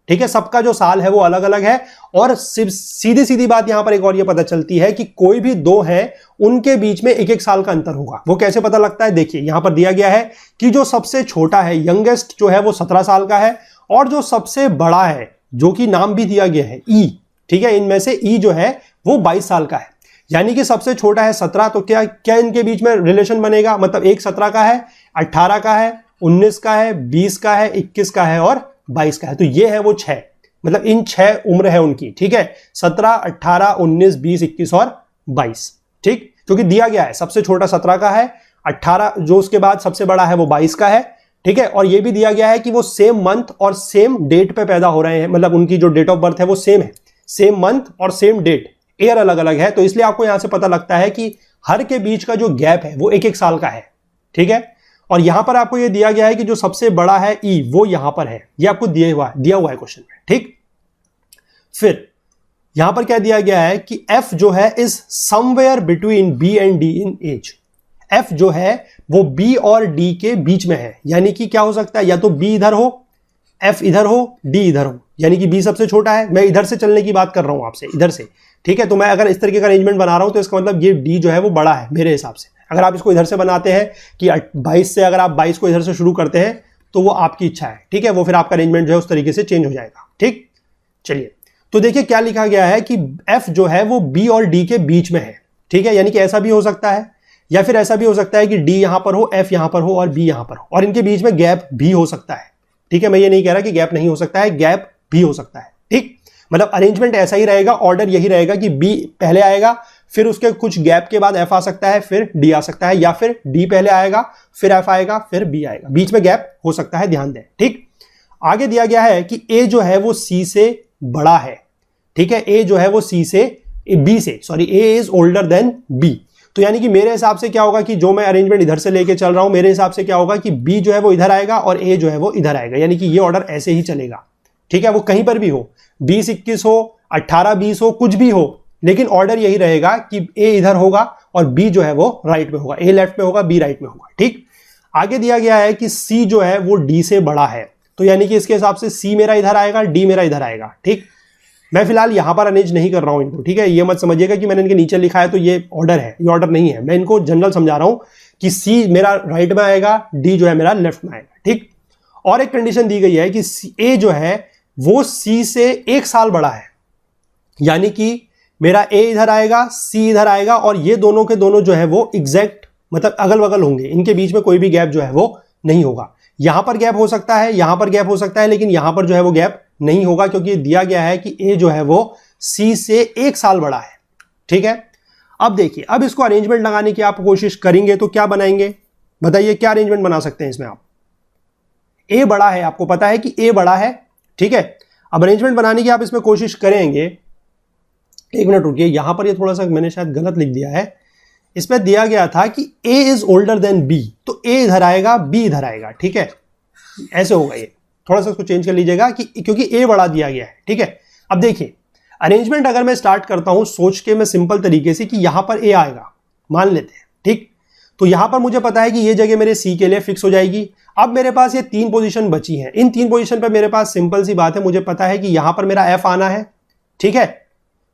ठीक है, सबका जो साल है वो अलग अलग है। और सीधी सीधी बात यहां पर एक और ये पता चलती है कि कोई भी 2 हैं उनके बीच में 1-1 साल का अंतर होगा। वो कैसे पता लगता है, देखिए यहां पर दिया गया है कि जो सबसे छोटा है, यंगेस्ट जो है वो 17 साल का है, और जो सबसे बड़ा है, जो कि नाम भी दिया गया है ई, ठीक है, इनमें से ई जो है वो 22 साल का है, यानी कि सबसे छोटा है 17, तो क्या क्या इनके बीच में रिलेशन बनेगा, मतलब एक 17 का है, 18 का है, 19 का है, 20 का है, 21 का है और 22 का है, तो ये है वो 6, मतलब इन 6 उम्र है उनकी, ठीक है, 17, 18, 19, 20, 21 और 22, ठीक, क्योंकि दिया गया है सबसे छोटा 17 का है, 18 जो उसके बाद सबसे बड़ा है वो 22 का है, ठीक है, और ये भी दिया गया है कि वो सेम मंथ और सेम डेट पे पैदा हो रहे हैं, मतलब उनकी जो डेट ऑफ बर्थ है वो सेम है, सेम मंथ और सेम डेट, ईयर अलग अलग है, तो इसलिए आपको यहां से पता लगता है कि हर के बीच का जो गैप है वो 1-1 साल का है, ठीक है। और यहां पर आपको ये दिया गया है कि जो सबसे बड़ा है ई वो यहां पर है, ये आपको दिया हुआ है क्वेश्चन में, ठीक। फिर यहां पर क्या दिया गया है कि एफ जो है is somewhere between B and D in age, F जो है वो बी और डी के बीच में है, यानी कि क्या हो सकता है, या तो बी इधर हो, एफ इधर हो, डी इधर हो, यानी कि बी सबसे छोटा है, मैं इधर से चलने की बात कर रहा हूं आपसे, इधर से, ठीक है। तो मैं अगर इस तरीके का अरेंजमेंट बना रहा हूं तो इसका मतलब ये डी जो है वो बड़ा है मेरे हिसाब से। अगर आप इसको इधर से बनाते हैं कि 22 से अगर आप 22 को इधर से शुरू करते हैं तो वो आपकी इच्छा है, ठीक है, वो फिर आपका अरेंजमेंट जो है उस तरीके से चेंज हो जाएगा, ठीक। चलिए तो देखिए क्या लिखा गया है कि एफ जो है वो बी और डी के बीच में है, ठीक है, यानी कि ऐसा भी हो सकता है या फिर ऐसा भी हो सकता है कि डी यहां पर हो, एफ यहां पर हो और बी यहां पर हो, और इनके बीच में गैप भी हो सकता है, ठीक है। मैं ये नहीं कह रहा कि गैप नहीं हो सकता है, गैप भी हो सकता है, ठीक, मतलब अरेंजमेंट ऐसा ही रहेगा, ऑर्डर यही रहेगा कि बी पहले आएगा, फिर उसके कुछ गैप के बाद एफ आ सकता है, फिर डी आ सकता है, या फिर डी पहले आएगा फिर एफ आएगा फिर बी आएगा, बीच में गैप हो सकता है, ध्यान दें, ठीक। आगे दिया गया है कि ए जो है वो सी से बड़ा है, ठीक है, ए जो है वो सी से बी से, sorry, A is older than B, तो यानी कि मेरे हिसाब से क्या होगा कि जो मैं अरेंजमेंट इधर से लेके चल रहा हूं, मेरे हिसाब से क्या होगा कि बी जो है वो इधर आएगा और ए जो है वो इधर आएगा, यानी कि ये ऑर्डर ऐसे ही चलेगा, ठीक है, वो कहीं पर भी हो, 20-21 हो, 18-20 हो, कुछ भी हो, लेकिन ऑर्डर यही रहेगा कि ए इधर होगा और बी जो है वो राइट में होगा, ए लेफ्ट में होगा, बी राइट में होगा, ठीक। आगे दिया गया है कि सी जो है वो डी से बड़ा है, तो यानी कि इसके हिसाब से सी मेरा इधर आएगा, डी मेरा इधर आएगा, ठीक। मैं फिलहाल यहां पर अरेंज नहीं कर रहा हूं इनको, ठीक है, ये मत समझिएगा कि मैंने इनके नीचे लिखा है तो ये ऑर्डर है, ये ऑर्डर नहीं है, मैं इनको जनरल समझा रहा हूं कि सी मेरा राइट में आएगा, डी जो है मेरा लेफ्ट में आएगा, ठीक। और एक कंडीशन दी गई है कि ए जो है वो सी से 1 साल बड़ा है, यानी कि मेरा ए इधर आएगा, सी इधर आएगा, और ये दोनों के दोनों जो है वो एग्जैक्ट मतलब अगल बगल होंगे, इनके बीच में कोई भी गैप जो है वो नहीं होगा। यहां पर गैप हो सकता है, यहां पर गैप हो सकता है, लेकिन यहां पर जो है वो गैप नहीं होगा, क्योंकि दिया गया है कि ए जो है वो सी से 1 साल बड़ा है, ठीक है। अब देखिए, अब इसको अरेंजमेंट लगाने की आप कोशिश करेंगे तो क्या बनाएंगे, बताइए क्या अरेंजमेंट बना सकते हैं इसमें आप। ए बड़ा है, आपको पता है कि ए बड़ा है, ठीक है। अब अरेंजमेंट बनाने की आप इसमें कोशिश करेंगे, 1 मिनट रुकिए, यहां पर ये थोड़ा सा मैंने शायद गलत लिख दिया है, इसमें दिया गया था कि ए इज ओल्डर देन बी, तो ए इधर आएगा, बी इधर आएगा, ठीक है, ऐसे होगा ये, थोड़ा सा इसको चेंज कर लीजिएगा कि क्योंकि ए बड़ा दिया गया है, ठीक है। अब देखिए अरेंजमेंट अगर मैं स्टार्ट करता हूं सोच के, मैं सिंपल तरीके से कि यहां पर ए आएगा, मान लेते हैं, ठीक, तो यहां पर मुझे पता है कि ये जगह मेरे सी के लिए फिक्स हो जाएगी। अब मेरे पास ये 3 पोजीशन बची हैं, इन 3 पोजीशन पे मेरे पास सिंपल सी बात है, मुझे पता है कि यहां पर मेरा एफ आना है, ठीक है,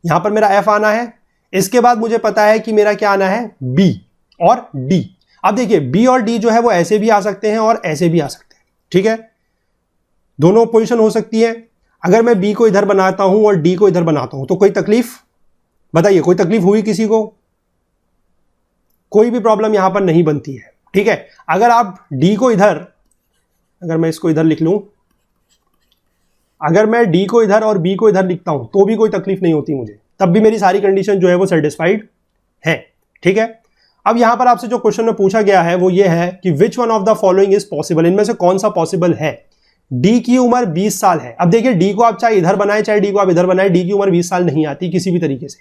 यहां पर मेरा एफ आना है, इसके बाद मुझे पता है कि मेरा क्या आना है, बी और डी। अब देखिए बी और डी जो है वो ऐसे भी आ सकते हैं और ऐसे भी आ सकते हैं, ठीक है, दोनों पोजीशन हो सकती है। अगर मैं बी को इधर बनाता हूं और डी को इधर बनाता हूं तो कोई तकलीफ बताइए कोई तकलीफ हुई किसी को? कोई भी प्रॉब्लम यहां पर नहीं बनती है, ठीक है। अगर आप डी को इधर, अगर मैं इसको इधर लिख लूं, अगर मैं डी को इधर और बी को इधर लिखता हूं तो भी कोई तकलीफ नहीं होती मुझे, तब भी मेरी सारी कंडीशन जो है वो सेटिस्फाइड है, ठीक है। अब यहां पर आपसे जो क्वेश्चन में पूछा गया है वो ये है कि विच one of the following is possible, इनमें से कौन सा पॉसिबल है। डी की उम्र 20 साल है। अब देखिए डी को आप चाहे इधर बनाए चाहे डी को आप इधर बनाए, डी की उम्र 20 साल नहीं आती किसी भी तरीके से।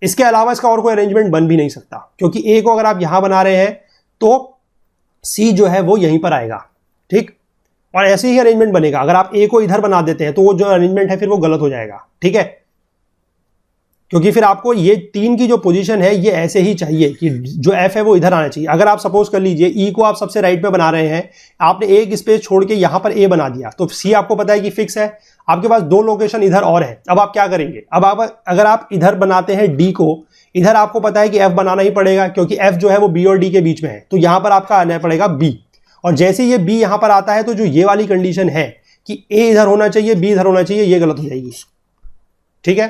इसके अलावा इसका और कोई अरेंजमेंट बन भी नहीं सकता, क्योंकि ए को अगर आप यहां बना रहे हैं तो सी जो है वो यहीं पर आएगा, ठीक। और ऐसे ही अरेंजमेंट बनेगा। अगर आप ए को इधर बना देते हैं तो वो जो अरेंजमेंट है फिर वो गलत हो जाएगा, ठीक है, क्योंकि फिर आपको ये 3 की जो पोजीशन है ये ऐसे ही चाहिए कि जो एफ है वो इधर आना चाहिए। अगर आप सपोज कर लीजिए ई को आप सबसे राइट में बना रहे हैं, आपने एक स्पेस छोड़ के यहां पर ए बना दिया, तो सी आपको पता है कि फिक्स है, आपके पास 2 लोकेशन इधर और है। अब आप क्या करेंगे, अब आप अगर आप इधर बनाते हैं डी को, इधर आपको पता है कि एफ बनाना ही पड़ेगा, क्योंकि एफ जो है वो बी और डी के बीच में है, तो यहां पर आपका आना पड़ेगा बी। और जैसे ये बी यहां पर आता है तो जो ये वाली कंडीशन है कि ए इधर होना चाहिए बी इधर होना चाहिए, ये गलत हो जाएगी, ठीक है।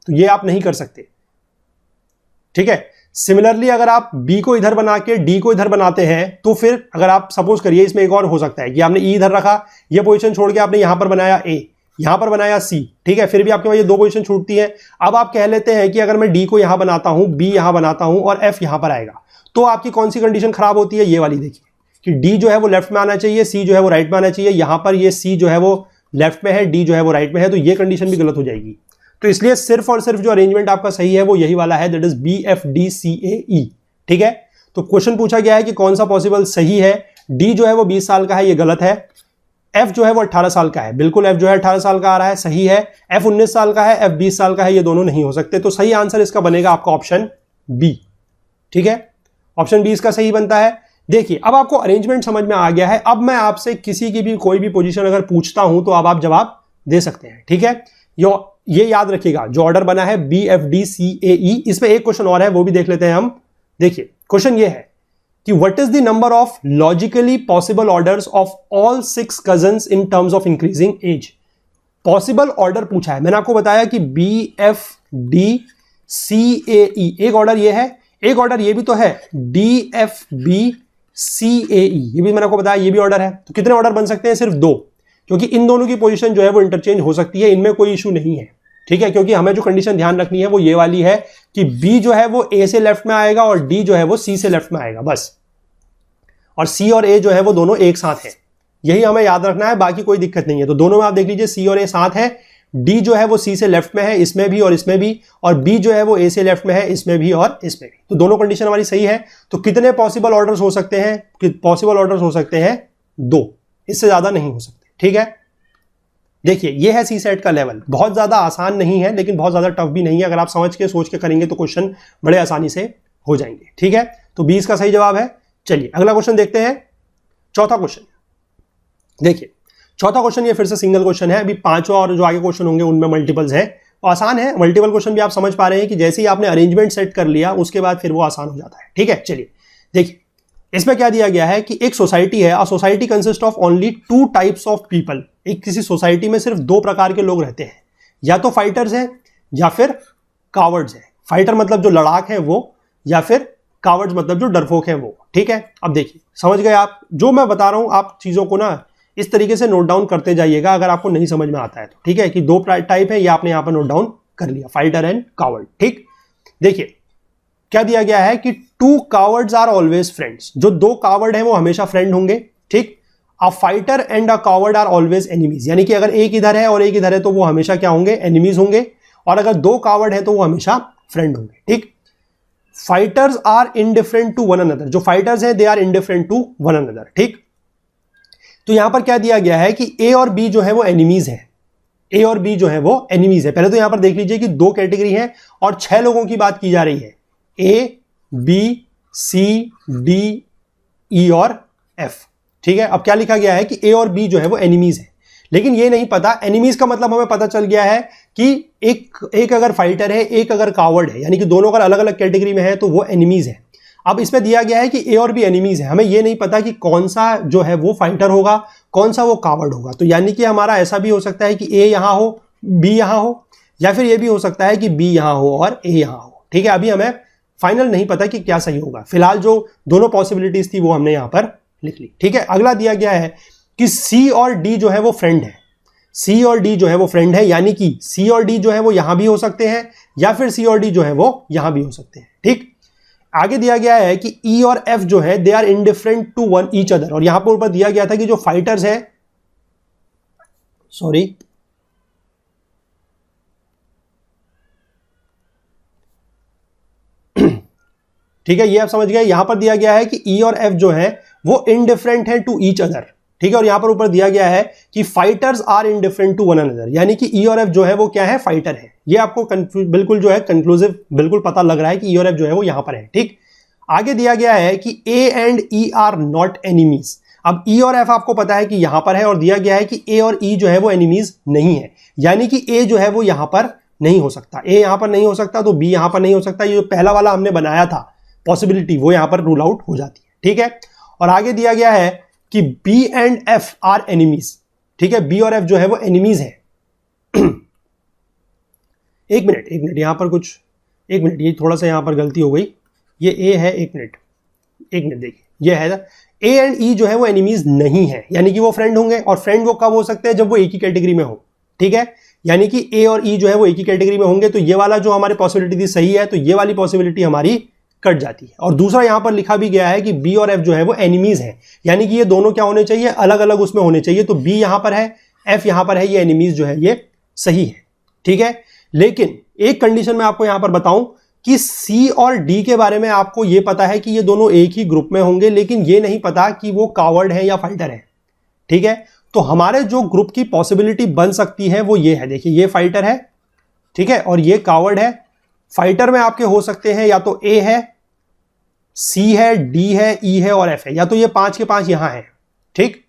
तो ये आप नहीं कर सकते, ठीक है। सिमिलरली अगर आप बी को इधर बना के डी को इधर बनाते हैं तो फिर अगर आप सपोज करिए, इसमें एक और हो सकता है कि आपने ई इधर रखा, ये पोजीशन छोड़ के आपने यहां पर बनाया ए, यहां पर बनाया सी, ठीक है, फिर भी आपके पास ये 2 पोजीशन छूटती है। अब आप कह लेते हैं कि अगर मैं डी को यहां बनाता हूं, बी यहां बनाता हूं और एफ यहां पर आएगा, तो आपकी कौन सी कंडीशन खराब होती है, ये वाली देखिए कि डी जो है वो लेफ्ट में आना चाहिए, सी जो है वो राइट में आना चाहिए। यहां पर ये सी जो है वो लेफ्ट में है, डी जो है वो राइट में है, तो ये कंडीशन भी गलत हो जाएगी। तो इसलिए सिर्फ और सिर्फ जो अरेंजमेंट आपका सही है वो यही वाला है, that is B F D C A E, ठीक है। तो क्वेश्चन पूछा गया है कि कौन सा पॉसिबल सही है। डी जो है वो 20 साल का है, ये गलत है। एफ जो है वो 18 साल का है, बिल्कुल एफ जो है 18 साल का आ रहा है, सही है। एफ 19 साल का है, एफ 20 साल का है, ये दोनों नहीं हो सकते। तो सही आंसर इसका बनेगा आपका ऑप्शन बी, ठीक है। ऑप्शन बी इसका सही बनता है। देखिए अब आपको अरेंजमेंट समझ में आ गया है। अब मैं आपसे किसी की भी कोई भी पोजीशन अगर पूछता हूं तो अब आप जवाब दे सकते हैं, ठीक है। ये याद रखिएगा जो ऑर्डर बना है B F D C A ई। इसमें एक क्वेश्चन और है वो भी देख लेते हैं हम। देखिए क्वेश्चन ये है कि what is the number of logically possible orders of all 6 cousins in terms of increasing age. Possible order पूछा है, मैंने आपको बताया कि B F D C A E, एक ऑर्डर ये है, एक ऑर्डर ये भी तो है D F B C A ई, ये भी मैंने आपको बताया ये भी ऑर्डर है। तो कितने ऑर्डर बन सकते हैं, सिर्फ 2, क्योंकि इन दोनों की पोजीशन जो है वो इंटरचेंज हो सकती है, इनमें कोई इशू नहीं है, ठीक है। क्योंकि हमें जो कंडीशन ध्यान रखनी है वो ये वाली है कि बी जो है वो ए से लेफ्ट में आएगा और डी जो है वो सी से लेफ्ट में आएगा बस, और सी और ए जो है वो दोनों एक साथ है, यही हमें याद रखना है, बाकी कोई दिक्कत नहीं है। तो दोनों में आप देख लीजिए सी और ए साथ है, डी जो है वो सी से लेफ्ट में है इसमें भी और इसमें भी, और बी जो है वो ए से लेफ्ट में है इसमें भी और इसमें भी। तो दोनों कंडीशन हमारी सही है। तो कितने पॉसिबल ऑर्डर्स हो सकते हैं, पॉसिबल ऑर्डर्स हो सकते हैं 2, इससे ज्यादा नहीं हो सकते, ठीक है। देखिए ये है सी सेट का लेवल, बहुत ज्यादा आसान नहीं है लेकिन बहुत ज्यादा टफ भी नहीं है। अगर आप समझ के सोच के करेंगे तो क्वेश्चन बड़े आसानी से हो जाएंगे, ठीक है। तो 20 का सही जवाब है। चलिए अगला क्वेश्चन देखते हैं, चौथा क्वेश्चन। देखिए चौथा क्वेश्चन ये फिर से सिंगल क्वेश्चन है, अभी 5वां और जो आगे क्वेश्चन होंगे उनमें मल्टीपल्स है, आसान है। मल्टीपल क्वेश्चन भी आप समझ पा रहे हैं कि जैसे ही आपने अरेंजमेंट सेट कर लिया उसके बाद फिर वो आसान हो जाता है, ठीक है। चलिए देखिए इसमें क्या दिया गया है कि एक सोसाइटी है, a society consist of only 2 types of people. एक किसी सोसाइटी में सिर्फ 2 प्रकार के लोग रहते हैं, या तो फाइटर्स हैं या फिर कावर्ड्स हैं। फाइटर मतलब जो लड़ाक है वो, या फिर कावर्ड्स मतलब जो डरपोक है वो, ठीक है। अब देखिए समझ गए आप, जो मैं बता रहा हूं आप चीजों को ना इस तरीके से नोट डाउन करते जाइएगा अगर आपको नहीं समझ में आता है तो, ठीक है, कि 2 टाइप है ये आपने यहां पर नोट डाउन कर लिया, फाइटर एंड कावर्ड, ठीक। देखिए क्या दिया गया है कि 2 कावर्ड्स आर ऑलवेज फ्रेंड्स, जो 2 कावर्ड हैं वो हमेशा फ्रेंड होंगे, ठीक। A fighter and a coward are always enemies, यानी कि अगर एक इधर है और एक इधर है तो वो हमेशा क्या होंगे, एनिमीज होंगे, और अगर 2 कावर्ड है तो वो हमेशा फ्रेंड होंगे, ठीक। Fighters are indifferent to one another, जो फाइटर्स हैं they are indifferent to one another, ठीक। तो यहां पर क्या दिया गया है कि ए और बी जो है वो एनिमीज है, ए और बी जो है वो एनिमीज है। पहले तो यहां पर देख लीजिए कि 2 कैटेगरी है और 6 लोगों की बात की जा रही है, ए बी सी डी ई और एफ, ठीक है। अब क्या लिखा गया है कि ए और बी जो है वो एनिमीज है, लेकिन ये नहीं पता, एनिमीज का मतलब हमें पता चल गया है कि एक अगर फाइटर है एक अगर कावर्ड है, यानी कि दोनों अगर अलग अलग कैटेगरी में है तो वो एनिमीज है। अब इसमें दिया गया है कि ए और बी एनिमीज है, हमें ये नहीं पता कि कौन सा जो है वो फाइटर होगा कौन सा वो कावर्ड होगा। तो यानी कि हमारा ऐसा भी हो सकता है कि ए यहां हो बी यहां हो, या फिर ये भी हो सकता है कि बी यहां हो और ए यहां हो। ठीक है, अभी हमें फाइनल नहीं पता कि क्या सही होगा, फिलहाल जो दोनों पॉसिबिलिटीज थी वो हमने यहां पर लिख ली। ठीक है, अगला दिया गया है कि सी और डी जो है वो फ्रेंड है। सी और डी जो है वो फ्रेंड है, यानी कि सी और डी जो है वो यहां भी हो सकते हैं या फिर सी और डी जो है वो यहां भी हो सकते हैं। ठीक, आगे दिया गया है कि ई और एफ जो है they are indifferent to one each other, और यहां पर ऊपर दिया गया था कि जो फाइटर्स है, सॉरी ठीक है, ये आप समझ गए। यहां पर दिया गया है कि ई और एफ जो है वो इनडिफरेंट है टू ईच अदर। ठीक है, और यहां पर ऊपर दिया गया है कि fighters are indifferent to one another, यानी कि ई और एफ जो है वो क्या है, फाइटर है। ये आपको बिल्कुल जो है कंक्लूसिव बिल्कुल पता लग रहा है कि ई और एफ जो है वो यहां पर है। ठीक, आगे दिया गया है कि A and E are not enemies. अब ई और एफ आपको पता है कि यहां पर है, और दिया गया है कि ए और ई जो है वो एनिमीज नहीं है, यानी कि ए जो है वो यहां पर नहीं हो सकता। ए यहां पर नहीं हो सकता तो बी यहां पर नहीं हो सकता। ये जो पहला वाला हमने बनाया था पॉसिबिलिटी वो यहां पर रूल आउट हो जाती है। ठीक है, और आगे दिया गया है कि B and F are enemies. ठीक है, बी और एफ जो है वो एनिमीज है। एक मिनट यहां पर कुछ, एक मिनट, ये थोड़ा सा यहां पर गलती हो गई। ये ए है, एक मिनट देखिए, ये है ए एंड ई जो है वो एनिमीज नहीं है, यानी कि वो फ्रेंड होंगे, और फ्रेंड वो कब हो सकते हैं, जब वो एक ही कैटेगरी में हो। ठीक है, यानी कि ए और ई जो है वो एक ही कैटेगरी में होंगे, तो ये वाला जो हमारी पॉसिबिलिटी थी सही है, तो ये वाली पॉसिबिलिटी हमारी कट जाती है। और दूसरा यहां पर लिखा भी गया है कि बी और एफ जो है वो एनिमीज है, यानी कि ये दोनों क्या होने चाहिए, अलग अलग उसमें होने चाहिए। तो बी यहां पर है, एफ यहां पर है, ये एनिमीज जो है ये सही है। ठीक है, लेकिन एक कंडीशन मैं आपको यहां पर बताऊं कि सी और डी के बारे में आपको यह पता है कि ये दोनों एक ही ग्रुप में होंगे, लेकिन ये नहीं पता कि वो कावर्ड है या फाइटर है। ठीक है, तो हमारे जो ग्रुप की पॉसिबिलिटी बन सकती है वो ये है, देखिए ये फाइटर है, ठीक है, और ये कावर्ड है। फाइटर में आपके हो सकते हैं या तो ए है, सी है, डी है, ई है और एफ है, या तो ये 5 के 5 यहां है। ठीक,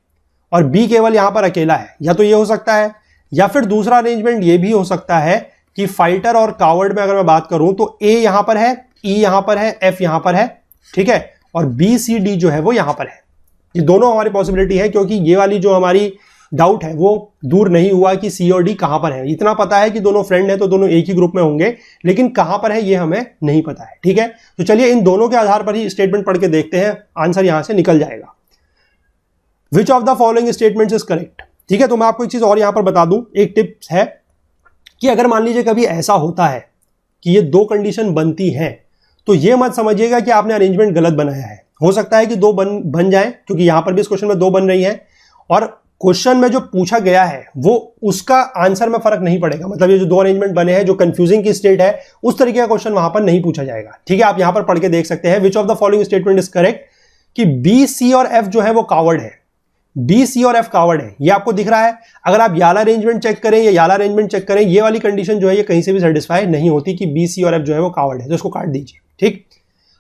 और बी केवल यहां पर अकेला है, या तो ये हो सकता है, या फिर दूसरा अरेंजमेंट ये भी हो सकता है कि फाइटर और कावर्ड में अगर मैं बात करूं तो ए यहां पर है, ई यहां पर है, एफ यहां पर है। ठीक है, और बी सी डी जो है वो यहां पर है। ये दोनों हमारी पॉसिबिलिटी है, क्योंकि ये वाली जो हमारी डाउट है वो दूर नहीं हुआ कि सी और डी कहां पर है। इतना पता है कि दोनों फ्रेंड है तो दोनों एक ही ग्रुप में होंगे, लेकिन कहां पर है ये हमें नहीं पता है। ठीक है, तो चलिए इन दोनों के आधार पर ही स्टेटमेंट पढ़ के देखते हैं, आंसर यहां से निकल जाएगा। Which of the following statements is correct. ठीक है, तो मैं आपको एक चीज और यहां पर बता दूं, एक टिप्स है कि अगर मान लीजिए कभी ऐसा होता है कि ये दो कंडीशन बनती हैं, तो ये मत समझिएगा कि आपने अरेंजमेंट गलत बनाया है। हो सकता है कि दो बन जाए, क्योंकि यहां पर भी इस क्वेश्चन में दो बन रही है, और क्वेश्चन में जो पूछा गया है वो उसका आंसर में फर्क नहीं पड़ेगा। मतलब ये जो दो अरेंजमेंट बने हैं, जो कंफ्यूजिंग की स्टेट है, उस तरीके का क्वेश्चन वहां पर नहीं पूछा जाएगा। ठीक है, आप यहां पर पढ़ के देख सकते हैं which of the following statement is correct, कि बी सी और एफ जो है वो कावर्ड है। बी सी और एफ कावर्ड है, ये आपको दिख रहा है। अगर आप याला अरेंजमेंट चेक करें या याला अरेंजमेंट चेक करें, ये वाली कंडीशन जो है ये कहीं से भी सेटिस्फाई नहीं होती कि बी सी और एफ जो है वो कावर्ड है, तो इसको काट दीजिए। ठीक,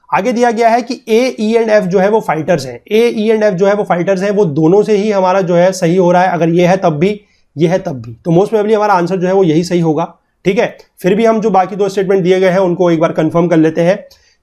आगे दिया गया है कि ए ई एंड एफ जो है वो फाइटर्स हैं। ए ई एंड एफ जो है वो फाइटर्स हैं, वो दोनों से ही हमारा जो है सही हो रहा है। अगर ये है तब भी, ये है तब भी, तो मोस्ट प्रोबेबली हमारा आंसर जो है वो यही सही होगा। ठीक है, फिर भी हम जो बाकी दो स्टेटमेंट दिए गए हैं उनको एक बार कंफर्म कर लेते हैं।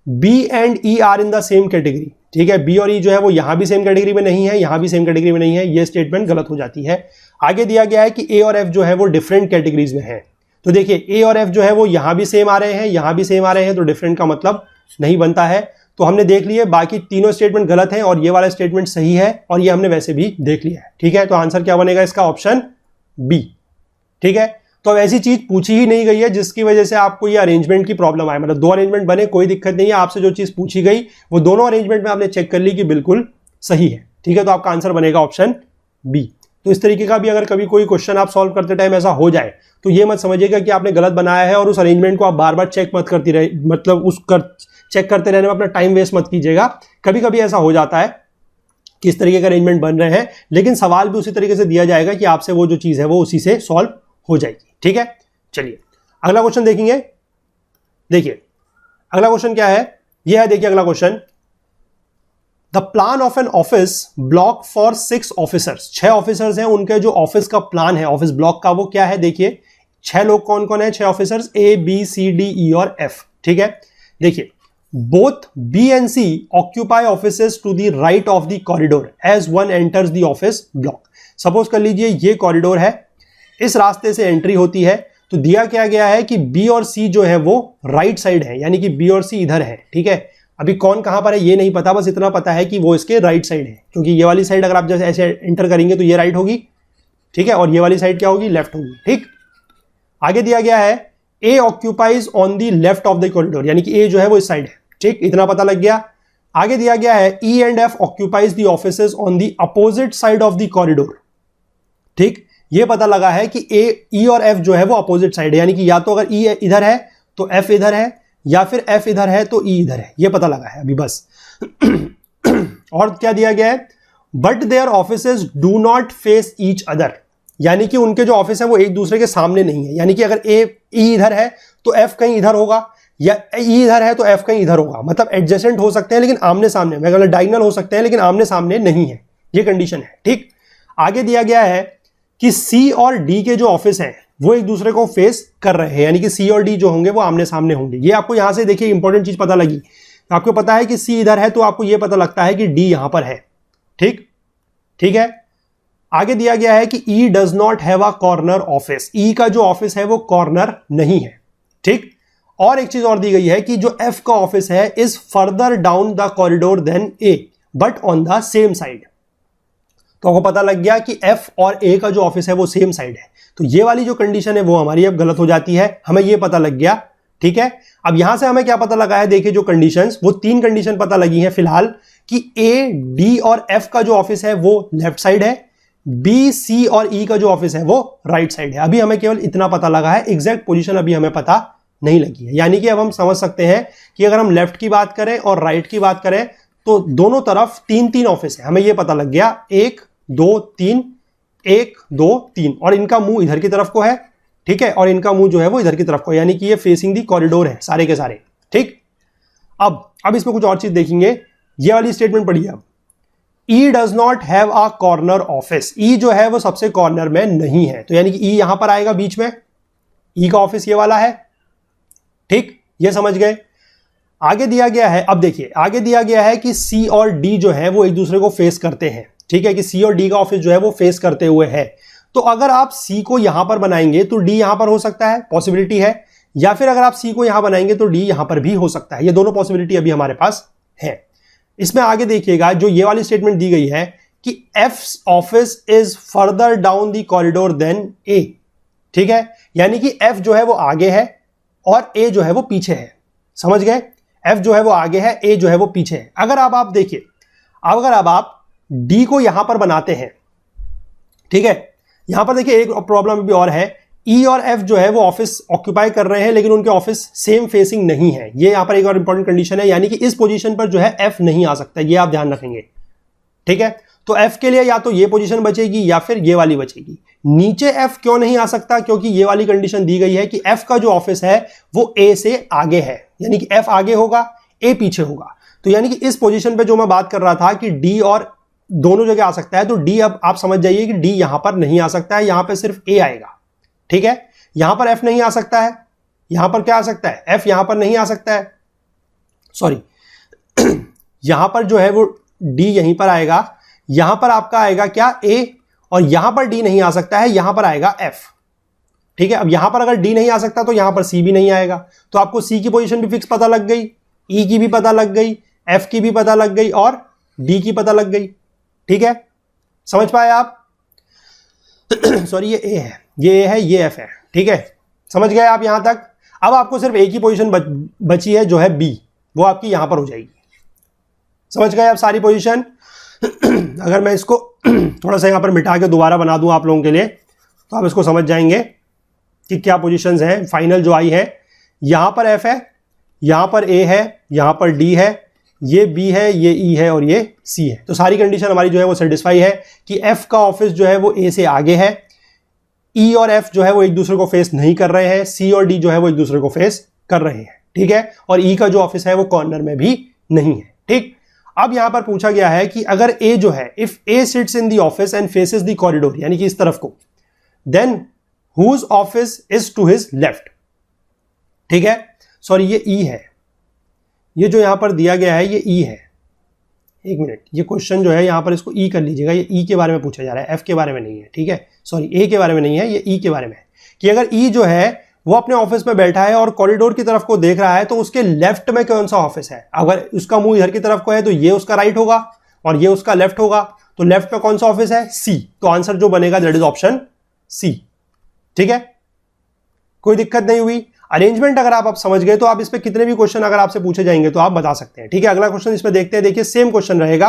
B and E are in the same category. ठीक है, बी और ई जो है वो यहां भी सेम कैटेगरी में नहीं है, यहां भी सेम कैटेगरी में नहीं है, ये स्टेटमेंट गलत हो जाती है। आगे दिया गया है कि ए और एफ जो है वो डिफरेंट कैटेगरीज में है। तो देखिए ए और एफ जो है वो यहां भी सेम आ रहे हैं, यहां भी सेम आ रहे हैं, तो डिफरेंट का मतलब नहीं बनता है। तो हमने देख लिए बाकी तीनों स्टेटमेंट गलत हैं और ये वाला स्टेटमेंट सही है, और ये हमने वैसे भी देख लिया है। ठीक है, तो आंसर क्या बनेगा इसका, ऑप्शन बी। ठीक है, तो अब ऐसी चीज पूछी ही नहीं गई है जिसकी वजह से आपको ये अरेंजमेंट की प्रॉब्लम आए। मतलब दो अरेंजमेंट बने, कोई दिक्कत नहीं है, आपसे जो चीज पूछी गई वो दोनों अरेंजमेंट में आपने चेक कर ली कि बिल्कुल सही है। ठीक है, तो आपका आंसर बनेगा ऑप्शन बी। तो इस तरीके का भी अगर कभी कोई क्वेश्चन आप सॉल्व करते टाइम ऐसा हो जाए, तो ये मत समझिएगा कि आपने गलत बनाया है और उस अरेंजमेंट को आप बार बार चेक मत करती रहे, मतलब चेक करते रहने में अपना टाइम वेस्ट मत कीजिएगा। कभी कभी ऐसा हो जाता है कि इस तरीके का अरेंजमेंट बन रहे हैं, लेकिन सवाल भी उसी तरीके से दिया जाएगा कि आपसे वो जो चीज है वो उसी से सॉल्व हो जाएगी। ठीक है, चलिए अगला क्वेश्चन देखेंगे। देखिए अगला क्वेश्चन क्या है, यह है, देखिए अगला question, the plan of an office block for 6 officers. 6 officers हैं, उनके जो ऑफिस का प्लान है ऑफिस ब्लॉक का वो क्या है। देखिए 6 लोग कौन कौन है, 6 officers, A B C D E और एफ। ठीक है, देखिए both B and C occupy offices to the right of the corridor as one enters the office block. Suppose कर लीजिए ये कॉरिडोर है, इस रास्ते से एंट्री होती है, तो दिया क्या गया है कि बी और सी जो है वो राइट साइड है, यानी कि बी और सी इधर है, ठीक है। अभी कौन कहां पर है ये नहीं पता, बस इतना पता है कि वो इसके राइट साइड है, क्योंकि ये वाली साइड अगर आप जैसे ऐसे एंटर करेंगे तो ये राइट होगी, ठीक है, और ये वाली साइड क्या होगी, लेफ्ट होगी, ठीक। आगे दिया गया है A occupies on the left of the corridor, यानी कि ए जो है वो इस साइड है, ठीक, इतना पता लग गया। आगे दिया गया है E and F occupies the offices on the opposite side of the corridor, ठीक। ये पता लगा है कि ई और एफ जो है वो अपोजिट साइड है, यानी कि या तो अगर ई इधर है तो एफ इधर है, या फिर एफ इधर है तो ई इधर है, ये पता लगा है अभी बस। और क्या दिया गया है, but their offices do not face each other, यानी कि उनके जो ऑफिस है वो एक दूसरे के सामने नहीं है, यानी कि अगर ई इधर है तो एफ कहीं इधर होगा, या ई इधर है तो एफ कहीं इधर होगा, मतलब एडजेसेंट हो सकते हैं लेकिन आमने सामने, मैं कहूँ डायगोनल हो सकते हैं लेकिन आमने सामने नहीं है, ये कंडीशन है, ठीक। आगे दिया गया है कि सी और डी के जो ऑफिस हैं वो एक दूसरे को फेस कर रहे हैं, यानी कि सी और डी जो होंगे वो आमने सामने होंगे। ये आपको यहां से देखिए इंपॉर्टेंट चीज पता लगी, आपको पता है कि सी इधर है तो आपको ये पता लगता है कि डी यहां पर है, ठीक, ठीक है। आगे दिया गया है कि E does not have a corner office, E का जो ऑफिस है वो कॉर्नर नहीं है, ठीक। और एक चीज और दी गई है कि जो एफ का ऑफिस है is further down the corridor than A but on the same side, तो आपको पता लग गया कि एफ और ए का जो ऑफिस है वो सेम साइड है, तो ये वाली जो कंडीशन है वो हमारी अब गलत हो जाती है, हमें ये पता लग गया, ठीक है। अब यहां से हमें क्या पता लगा है, देखिए जो कंडीशंस, वो 3 कंडीशन पता लगी हैं फिलहाल, कि ए, डी और एफ का जो ऑफिस है वो लेफ्ट साइड है, बी, सी और ई का जो ऑफिस है वो राइट साइड है। अभी हमें केवल इतना पता लगा है, एग्जैक्ट पोजीशन अभी हमें पता नहीं लगी है, यानी कि अब हम समझ सकते हैं कि अगर हम लेफ्ट की बात करें और राइट की बात करें तो दोनों तरफ 3-3 ऑफिस है, हमें यह पता लग गया, 1 2 3, 1 2 3, और इनका मुंह इधर की तरफ को है, ठीक है, और इनका मुंह जो है वो इधर की तरफ को है, यानी कि ये फेसिंग दी कॉरिडोर है सारे के सारे, ठीक। अब इसमें कुछ और चीज देखेंगे, ये वाली स्टेटमेंट पढ़िए अब, E does not have a corner office, E जो है वो सबसे कॉर्नर में नहीं है, तो यानी कि ई यहां पर आएगा बीच में, ई का ऑफिस ये वाला है, ठीक, ये समझ गए। आगे दिया गया है, अब देखिए आगे दिया गया है कि सी और डी जो है वो एक दूसरे को फेस करते हैं, ठीक है, कि सी और डी का ऑफिस जो है वो फेस करते हुए है, तो अगर आप सी को यहां पर बनाएंगे तो डी यहां पर हो सकता है, पॉसिबिलिटी है, या फिर अगर आप सी को यहां बनाएंगे तो डी यहां पर भी हो सकता है, ये दोनों पॉसिबिलिटी अभी हमारे पास है। इसमें आगे देखिएगा जो ये वाली स्टेटमेंट दी गई है कि F office is further down the corridor than A, ठीक है, यानी कि एफ जो है वो आगे है और ए जो है वो पीछे है, समझ गए, एफ जो है वो आगे है, ए जो है वो पीछे है। अगर आप देखिए, अगर अब आप डी को यहां पर बनाते हैं, ठीक है, यहां पर देखिए एक प्रॉब्लम भी और है, ई और एफ जो है वो ऑफिस ऑक्यूपाई कर रहे हैं लेकिन उनके ऑफिस सेम फेसिंग नहीं है, ये यहां पर एक और इंपॉर्टेंट कंडीशन है, यानी कि इस पोजीशन पर जो है एफ नहीं आ सकता, ये आप ध्यान रखेंगे, ठीक है। तो एफ के लिए या तो ये पोजीशन बचेगी या फिर ये वाली बचेगी। नीचे एफ क्यों नहीं आ सकता, क्योंकि ये वाली कंडीशन दी गई है कि एफ का जो ऑफिस है वो ए से आगे है, यानी कि एफ आगे होगा, ए पीछे होगा, तो यानी कि इस पोजीशन पे जो मैं बात कर रहा था कि डी और दोनों जगह आ सकता है, तो डी अब आप समझ जाइए कि डी यहां पर नहीं आ सकता है, यहां पर सिर्फ ए आएगा, ठीक है। यहां पर एफ नहीं आ सकता है, यहां पर क्या आ सकता है, एफ यहां पर नहीं आ सकता है, सॉरी यहां पर जो है वो डी यहीं पर आएगा, यहां पर आपका आएगा क्या, ए, और यहां पर डी नहीं आ सकता है, यहां पर आएगा एफ, ठीक है। अब यहां पर अगर डी नहीं आ सकता तो यहां पर सी भी नहीं आएगा, तो आपको सी की पोजीशन भी फिक्स पता लग गई, ई की भी पता लग गई, एफ की भी पता लग गई और डी की पता लग गई, ठीक है, समझ पाए आप। सॉरी ये ए है, ये ए है, ये एफ है, ठीक है, समझ गए आप यहां तक। अब आपको सिर्फ एक ही पोजीशन बची है जो है बी, वो आपकी यहां पर हो जाएगी, समझ गए आप सारी पोजीशन। अगर मैं इसको थोड़ा सा यहां पर मिटा के दोबारा बना दूं आप लोगों के लिए तो आप इसको समझ जाएंगे कि क्या पोजीशंस हैं फाइनल जो आई है। यहां पर एफ है, यहां पर ए है, यहां पर डी है, ये बी है, ये ई है और ये सी है, तो सारी कंडीशन हमारी जो है वो सेटिस्फाई है कि एफ का ऑफिस जो है वो ए से आगे है, ई और एफ जो है वो एक दूसरे को फेस नहीं कर रहे हैं, सी और डी जो है वो एक दूसरे को फेस कर रहे हैं, ठीक है, और ई का जो ऑफिस है वो कॉर्नर में भी नहीं है, ठीक। अब यहां पर पूछा गया है कि अगर ए जो है, if A sits in the office and faces the corridor, यानी कि इस तरफ को, then whose office is to his left, ठीक है, सॉरी ये ई है, ये जो यहां पर दिया गया है ये ई है, एक मिनट, ये क्वेश्चन जो है यहां पर इसको ई कर लीजिएगा, ये ई के बारे में पूछा जा रहा है, एफ के बारे में नहीं है, ठीक है, सॉरी ए के बारे में नहीं है, ये ई के बारे में है। कि अगर ई जो है वो अपने ऑफिस में बैठा है और कॉरिडोर की तरफ को देख रहा है तो उसके लेफ्ट में कौन सा ऑफिस है, अगर उसका मुंह इधर की तरफ को है तो ये उसका राइट होगा और ये उसका लेफ्ट होगा, तो लेफ्ट में कौन सा ऑफिस है, सी। तो आंसर जो बनेगा दैट इज ऑप्शन सी। ठीक है, कोई दिक्कत नहीं हुई। अरेंजमेंट अगर आप समझ गए तो आप इस पे कितने भी क्वेश्चन अगर आपसे पूछे जाएंगे तो आप बता सकते हैं। ठीक है, अगला क्वेश्चन इसमें देखते हैं। देखिए सेम क्वेश्चन रहेगा,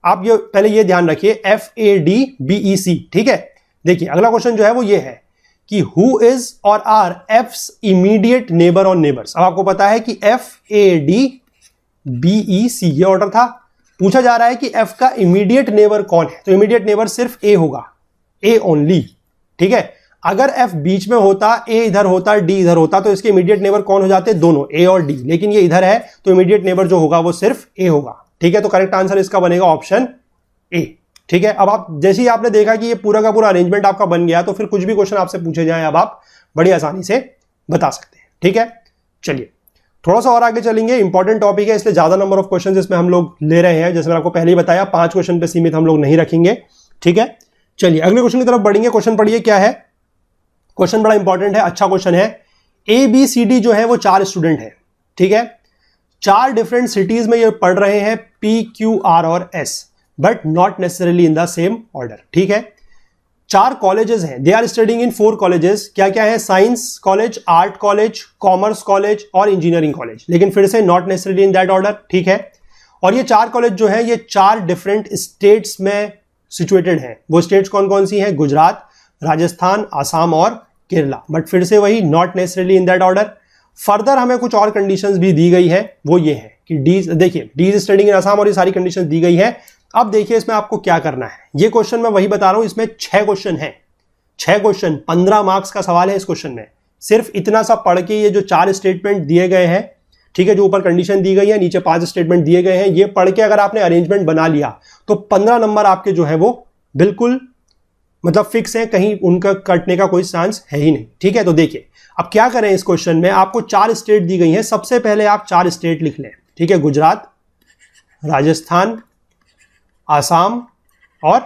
आप ये पहले ये ध्यान रखिए FADBEC। ठीक है, देखिए अगला क्वेश्चन जो है वो ये है कि हु इज और आर एफ्स इमीडिएट नेबर और नेबर्स। अब आपको पता है कि FADBEC ये ऑर्डर था, पूछा जा रहा है कि एफ का इमीडिएट नेबर कौन है, तो इमीडिएट नेबर सिर्फ ए होगा, ए ओनली। ठीक है, अगर एफ बीच में होता, ए इधर होता, डी इधर होता, तो इसके इमीडिएट नेबर कौन हो जाते, दोनों ए और डी, लेकिन ये इधर है तो इमीडिएट नेबर जो होगा वो सिर्फ ए होगा। ठीक है, तो करेक्ट आंसर इसका बनेगा ऑप्शन ए। ठीक है, अब आप जैसे ही आपने देखा कि ये पूरा का पूरा अरेंजमेंट आपका बन गया तो फिर कुछ भी क्वेश्चन आपसे पूछे जाएं अब आप बड़ी आसानी से बता सकते हैं। ठीक है, चलिए थोड़ा सा और आगे चलेंगे, इंपॉर्टेंट टॉपिक है इसलिए ज्यादा नंबर ऑफ क्वेश्चन इसमें हम लोग ले रहे हैं। जैसे मैंने आपको पहले ही बताया 5 क्वेश्चन पे सीमित हम लोग नहीं रखेंगे। ठीक है, चलिए अगले क्वेश्चन की तरफ बढ़ेंगे। क्वेश्चन पढ़िए क्या है, क्वेश्चन बड़ा इंपॉर्टेंट है, अच्छा क्वेश्चन है। ABCD जो है वो 4 स्टूडेंट है। ठीक है, 4 डिफरेंट सिटीज में ये पढ़ रहे हैं PQR और S, but not necessarily in the same order. ठीक है, 4 कॉलेजेस हैं, they are studying in 4 colleges. क्या क्या है, science college, art college, commerce college और इंजीनियरिंग कॉलेज, लेकिन फिर से not necessarily in that order. ठीक है, और ये 4 कॉलेज जो है ये 4 डिफरेंट स्टेट्स में सिचुएटेड हैं। वो स्टेट्स कौन कौन सी हैं, गुजरात, राजस्थान, आसाम और केरला, बट फिर से वही not necessarily in that order. Further हमें कुछ और कंडीशंस भी दी गई है, वो ये है कि देखिए डी इज स्टडिंग इन आसाम और ये सारी कंडीशंस दी गई है। अब देखिए इसमें आपको क्या करना है, ये क्वेश्चन मैं वही बता रहा हूं, इसमें 6 क्वेश्चन है, 6 क्वेश्चन, 15 मार्क्स का सवाल है इस क्वेश्चन में। सिर्फ इतना सा पढ़ के ये जो 4 स्टेटमेंट दिए गए हैं, ठीक है, जो ऊपर कंडीशन दी गई है, नीचे 5 स्टेटमेंट दिए गए हैं, ये पढ़ के अगर आपने अरेंजमेंट बना लिया तो 15 नंबर आपके जो है वो बिल्कुल मतलब फिक्स है, कहीं उनका कटने का कोई चांस है ही नहीं। ठीक है, तो देखिए अब क्या करें, इस क्वेश्चन में आपको 4 स्टेट दी गई हैं। सबसे पहले आप 4 स्टेट लिख लें। ठीक है, गुजरात, राजस्थान, आसाम और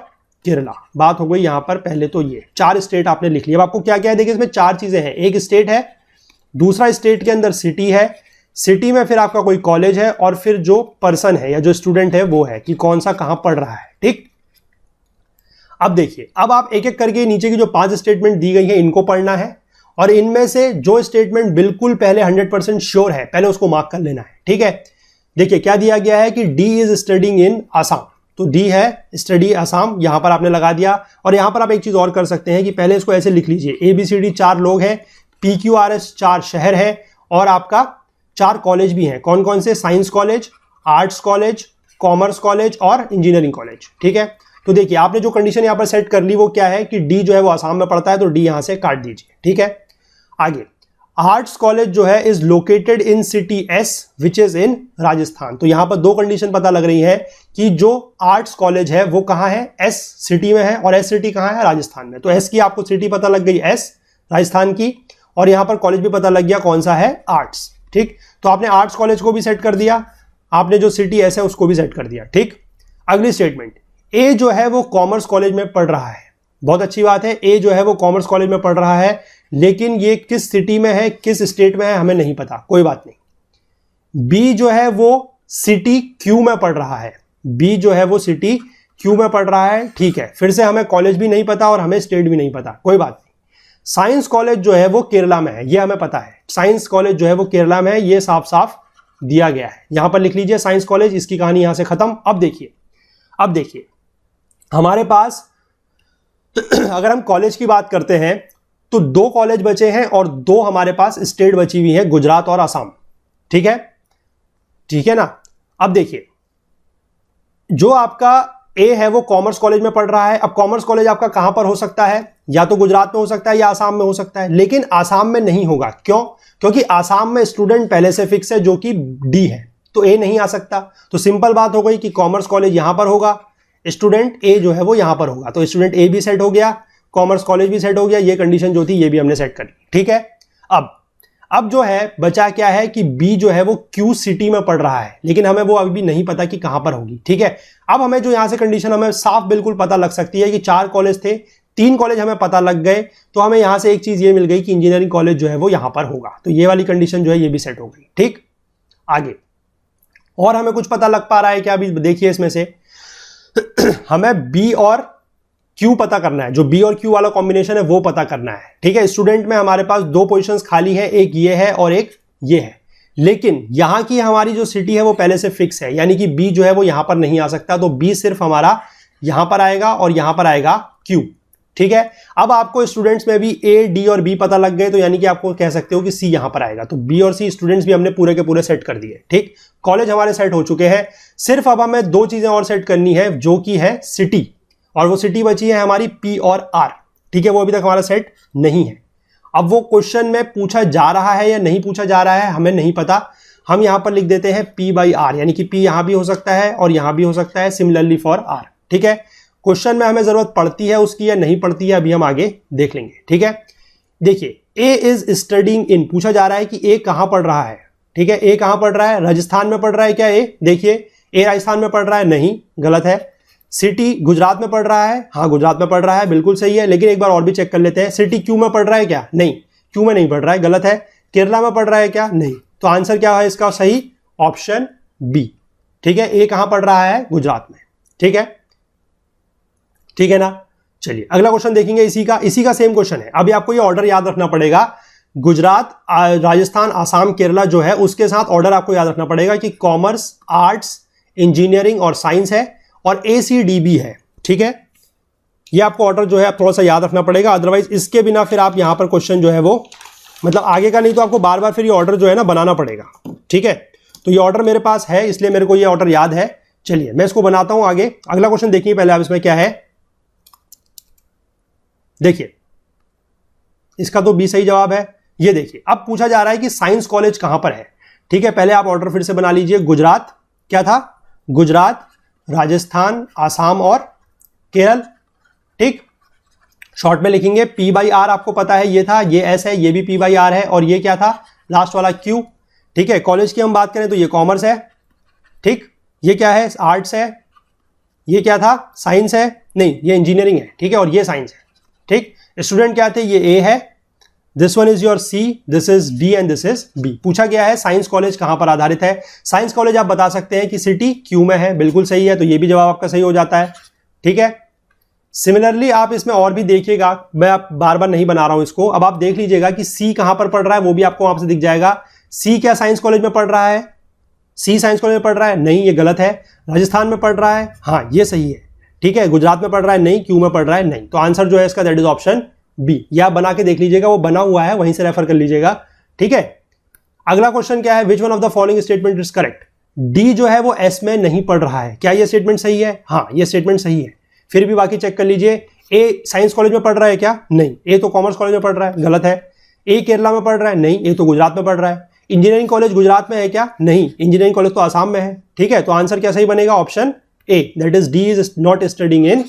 केरला। बात हो गई यहां पर, पहले तो ये 4 स्टेट आपने लिख लिया। अब आपको क्या क्या है, देखिए इसमें 4 चीजें हैं। एक स्टेट है, दूसरा स्टेट के अंदर सिटी है, सिटी में फिर आपका कोई कॉलेज है, और फिर जो पर्सन है या जो स्टूडेंट है वो है कि कौन सा कहां पढ़ रहा है। ठीक, अब देखिए, अब आप एक एक करके नीचे की जो 5 स्टेटमेंट दी गई है इनको पढ़ना है, और इनमें से जो स्टेटमेंट बिल्कुल पहले 100% श्योर है पहले उसको मार्क कर लेना है। ठीक है, देखिए क्या दिया गया है कि डी इज स्टडिंग इन आसाम, तो डी है स्टडी आसाम, यहां पर आपने लगा दिया। और यहां पर आप एक चीज और कर सकते हैं कि पहले इसको ऐसे लिख लीजिए, ABCD 4 लोग हैं, PQRS 4 शहर है, और आपका 4 कॉलेज भी हैं। कौन कौन से, science college, arts college, commerce college और इंजीनियरिंग कॉलेज। ठीक है, तो देखिए आपने जो कंडीशन यहां पर सेट कर ली वो क्या है कि डी जो है वो आसाम में पड़ता है, तो डी यहां से काट दीजिए। ठीक है, आगे आर्ट्स कॉलेज जो है is located in city S which is in Rajasthan. तो यहां पर 2 कंडीशन पता लग रही है कि जो आर्ट्स कॉलेज है वो कहां है, S सिटी में है, और S सिटी कहां है, राजस्थान में। तो S की आपको सिटी पता लग गई, S राजस्थान की, और यहां पर कॉलेज भी पता लग गया कौन सा है, आर्ट्स। ठीक, तो आपने आर्ट्स कॉलेज को भी सेट कर दिया, आपने जो सिटी S है उसको भी सेट कर दिया। ठीक, अगली स्टेटमेंट, ए जो है वो कॉमर्स कॉलेज में पढ़ रहा है, बहुत अच्छी बात है, ए जो है वो कॉमर्स कॉलेज में पढ़ रहा है, लेकिन ये किस सिटी में है, किस स्टेट में है हमें नहीं पता, कोई बात नहीं। बी जो है वो सिटी क्यू में पढ़ रहा है, बी जो है वो सिटी क्यू में पढ़ रहा है। ठीक है, फिर से हमें कॉलेज भी नहीं पता और हमें स्टेट भी नहीं पता, कोई बात नहीं। साइंस कॉलेज जो है वो केरला में है, ये हमें पता है, साइंस कॉलेज जो है वो केरला में है, ये साफ साफ दिया गया है, यहां पर लिख लीजिए साइंस कॉलेज, इसकी कहानी यहां से खत्म। अब देखिए हमारे पास अगर हम कॉलेज की बात करते हैं तो 2 कॉलेज बचे हैं और 2 हमारे पास स्टेट बची हुई है, गुजरात और आसाम। ठीक है ना। अब देखिए जो आपका ए है वो कॉमर्स कॉलेज में पढ़ रहा है। अब कॉमर्स कॉलेज आपका कहां पर हो सकता है, या तो गुजरात में हो सकता है या आसाम में हो सकता है, लेकिन आसाम में नहीं होगा। क्यों, क्योंकि आसाम में स्टूडेंट पहले से फिक्स है जो कि डी है, तो ए नहीं आ सकता। तो सिंपल बात हो गई कि कॉमर्स कॉलेज यहां पर होगा, स्टूडेंट ए जो है वो यहां पर होगा, तो स्टूडेंट ए भी सेट हो गया, कॉमर्स कॉलेज भी सेट हो गया, ये कंडीशन जो थी ये भी हमने सेट कर ली। ठीक है, अब जो है बचा क्या है कि बी जो है वो क्यू सिटी में पढ़ रहा है, लेकिन हमें वो अभी नहीं पता कि कहां पर होगी। ठीक है, अब हमें जो यहां से कंडीशन हमें साफ बिल्कुल पता लग सकती है कि 4 कॉलेज थे, 3 कॉलेज हमें पता लग गए, तो हमें यहां से एक चीज ये मिल गई कि इंजीनियरिंग कॉलेज जो है वो यहां पर होगा, तो ये वाली कंडीशन जो है ये भी सेट हो गई। ठीक, आगे और हमें कुछ पता लग पा रहा है क्या? अभी देखिए इसमें से हमें बी और क्यू पता करना है, जो बी और क्यू वाला कॉम्बिनेशन है वो पता करना है। ठीक है, स्टूडेंट में हमारे पास 2 पोजीशंस खाली है, एक ये है और एक ये है, लेकिन यहां की हमारी जो सिटी है वो पहले से फिक्स है, यानी कि बी जो है वो यहां पर नहीं आ सकता, तो बी सिर्फ हमारा यहां पर आएगा और यहां पर आएगा क्यू। ठीक है, अब आपको स्टूडेंट्स में भी ए, डी और बी पता लग गए, तो यानी कि आपको कह सकते हो कि सी यहां पर आएगा, तो बी और सी स्टूडेंट्स भी हमने पूरे के पूरे सेट कर दिए। ठीक, कॉलेज हमारे सेट हो चुके हैं, सिर्फ अब हमें 2 चीजें और सेट करनी है, जो कि है सिटी, और वो सिटी बची है हमारी पी और आर। ठीक है, वो अभी तक हमारा सेट नहीं है। अब वो क्वेश्चन में पूछा जा रहा है या नहीं पूछा जा रहा है हमें नहीं पता, हम यहां पर लिख देते हैं पी बाई आर, यानी कि पी यहां भी हो सकता है और यहां भी हो सकता है, सिमिलरली फॉर आर। ठीक है, क्वेश्चन में हमें जरूरत पड़ती है उसकी या नहीं पड़ती है अभी हम आगे देख लेंगे। ठीक है, देखिए ए इज स्टडीइंग इन, पूछा जा रहा है कि ए कहां पढ़ रहा है। ठीक है, ए कहां पढ़ रहा है? राजस्थान में पढ़ रहा है क्या ए? देखिए ए राजस्थान में पढ़ रहा है, नहीं, गलत है। सिटी गुजरात में पढ़ रहा है, हाँ गुजरात में पढ़ रहा है, बिल्कुल सही है, लेकिन एक बार और भी चेक कर लेते हैं, सिटी क्यू में पढ़ रहा है क्या? नहीं, क्यू में नहीं पढ़ रहा है, गलत है। केरला में पढ़ रहा है क्या? नहीं, तो आंसर क्या है इसका सही? Option B. ठीक है, ए कहां पढ़ रहा है? गुजरात में। ठीक है, ठीक है ना। चलिए अगला क्वेश्चन देखेंगे, इसी का सेम क्वेश्चन है। अभी आपको ये ऑर्डर याद रखना पड़ेगा, गुजरात, राजस्थान, आसाम, केरला जो है उसके साथ ऑर्डर आपको याद रखना पड़ेगा कि कॉमर्स, आर्ट्स, इंजीनियरिंग और साइंस है और ACDB है। ठीक है, ये आपको ऑर्डर जो है आप थोड़ा सा याद रखना पड़ेगा, अदरवाइज इसके बिना फिर आप यहां पर क्वेश्चन जो है वो मतलब आगे का नहीं, तो आपको बार बार फिर ये ऑर्डर जो है ना बनाना पड़ेगा। ठीक है, तो ये ऑर्डर मेरे पास है इसलिए मेरे को ये ऑर्डर याद है। चलिए मैं इसको बनाता हूं आगे। अगला क्वेश्चन देखिए पहले आप, इसमें क्या है देखिए, इसका तो बी सही जवाब है। ये देखिए अब पूछा जा रहा है कि साइंस कॉलेज कहां पर है। ठीक है, पहले आप ऑर्डर फिर से बना लीजिए, गुजरात, क्या था? गुजरात, राजस्थान, आसाम और केरल। ठीक, शॉर्ट में लिखेंगे पी बाई आर, आपको पता है ये था, ये एस है, ये भी पी बाई आर है, और ये क्या था लास्ट वाला क्यू। ठीक है, कॉलेज की हम बात करें तो ये कॉमर्स है। ठीक, ये क्या है? आर्ट्स है। ये क्या था? साइंस है, नहीं ये इंजीनियरिंग है। ठीक है, और ये साइंस है। ठीक, स्टूडेंट क्या थे? ये ए है, this one is your C, this is D and this is B. पूछा गया है साइंस कॉलेज कहां पर आधारित है। साइंस कॉलेज आप बता सकते हैं कि सिटी क्यू में है, बिल्कुल सही है, तो ये भी जवाब आपका सही हो जाता है। ठीक है, सिमिलरली आप इसमें और भी देखिएगा, मैं आप बार बार नहीं बना रहा हूं इसको, अब आप देख लीजिएगा कि सी कहां पर पढ़ रहा है, वो भी आपको वहां से दिख जाएगा। सी क्या साइंस कॉलेज में पढ़ रहा है? सी साइंस कॉलेज में पढ़ रहा है, नहीं ये गलत है। राजस्थान में पढ़ रहा है, हाँ ये सही है। ठीक है, गुजरात में पढ़ रहा है, नहीं। क्यू में पढ़ रहा है, नहीं। तो आंसर जो है इसका दैट इज ऑप्शन बी। या आप बना के देख लीजिएगा, वो बना हुआ है, वहीं से रेफर कर लीजिएगा। ठीक है, अगला क्वेश्चन क्या है? विच one of the following statement is correct. D जो है वो एस में नहीं पढ़ रहा है, क्या ये स्टेटमेंट सही है? हाँ ये स्टेटमेंट सही है। फिर भी बाकी चेक कर लीजिए, ए साइंस कॉलेज में पढ़ रहा है क्या? नहीं, ए तो कॉमर्स कॉलेज में पढ़ रहा है, गलत है। ए केरला में पढ़ रहा है, नहीं, ए तो गुजरात में पढ़ रहा है। इंजीनियरिंग कॉलेज गुजरात में है क्या? नहीं, इंजीनियरिंग कॉलेज तो आसाम में है। ठीक है, तो आंसर क्या सही बनेगा? Option A, that is D is not studying in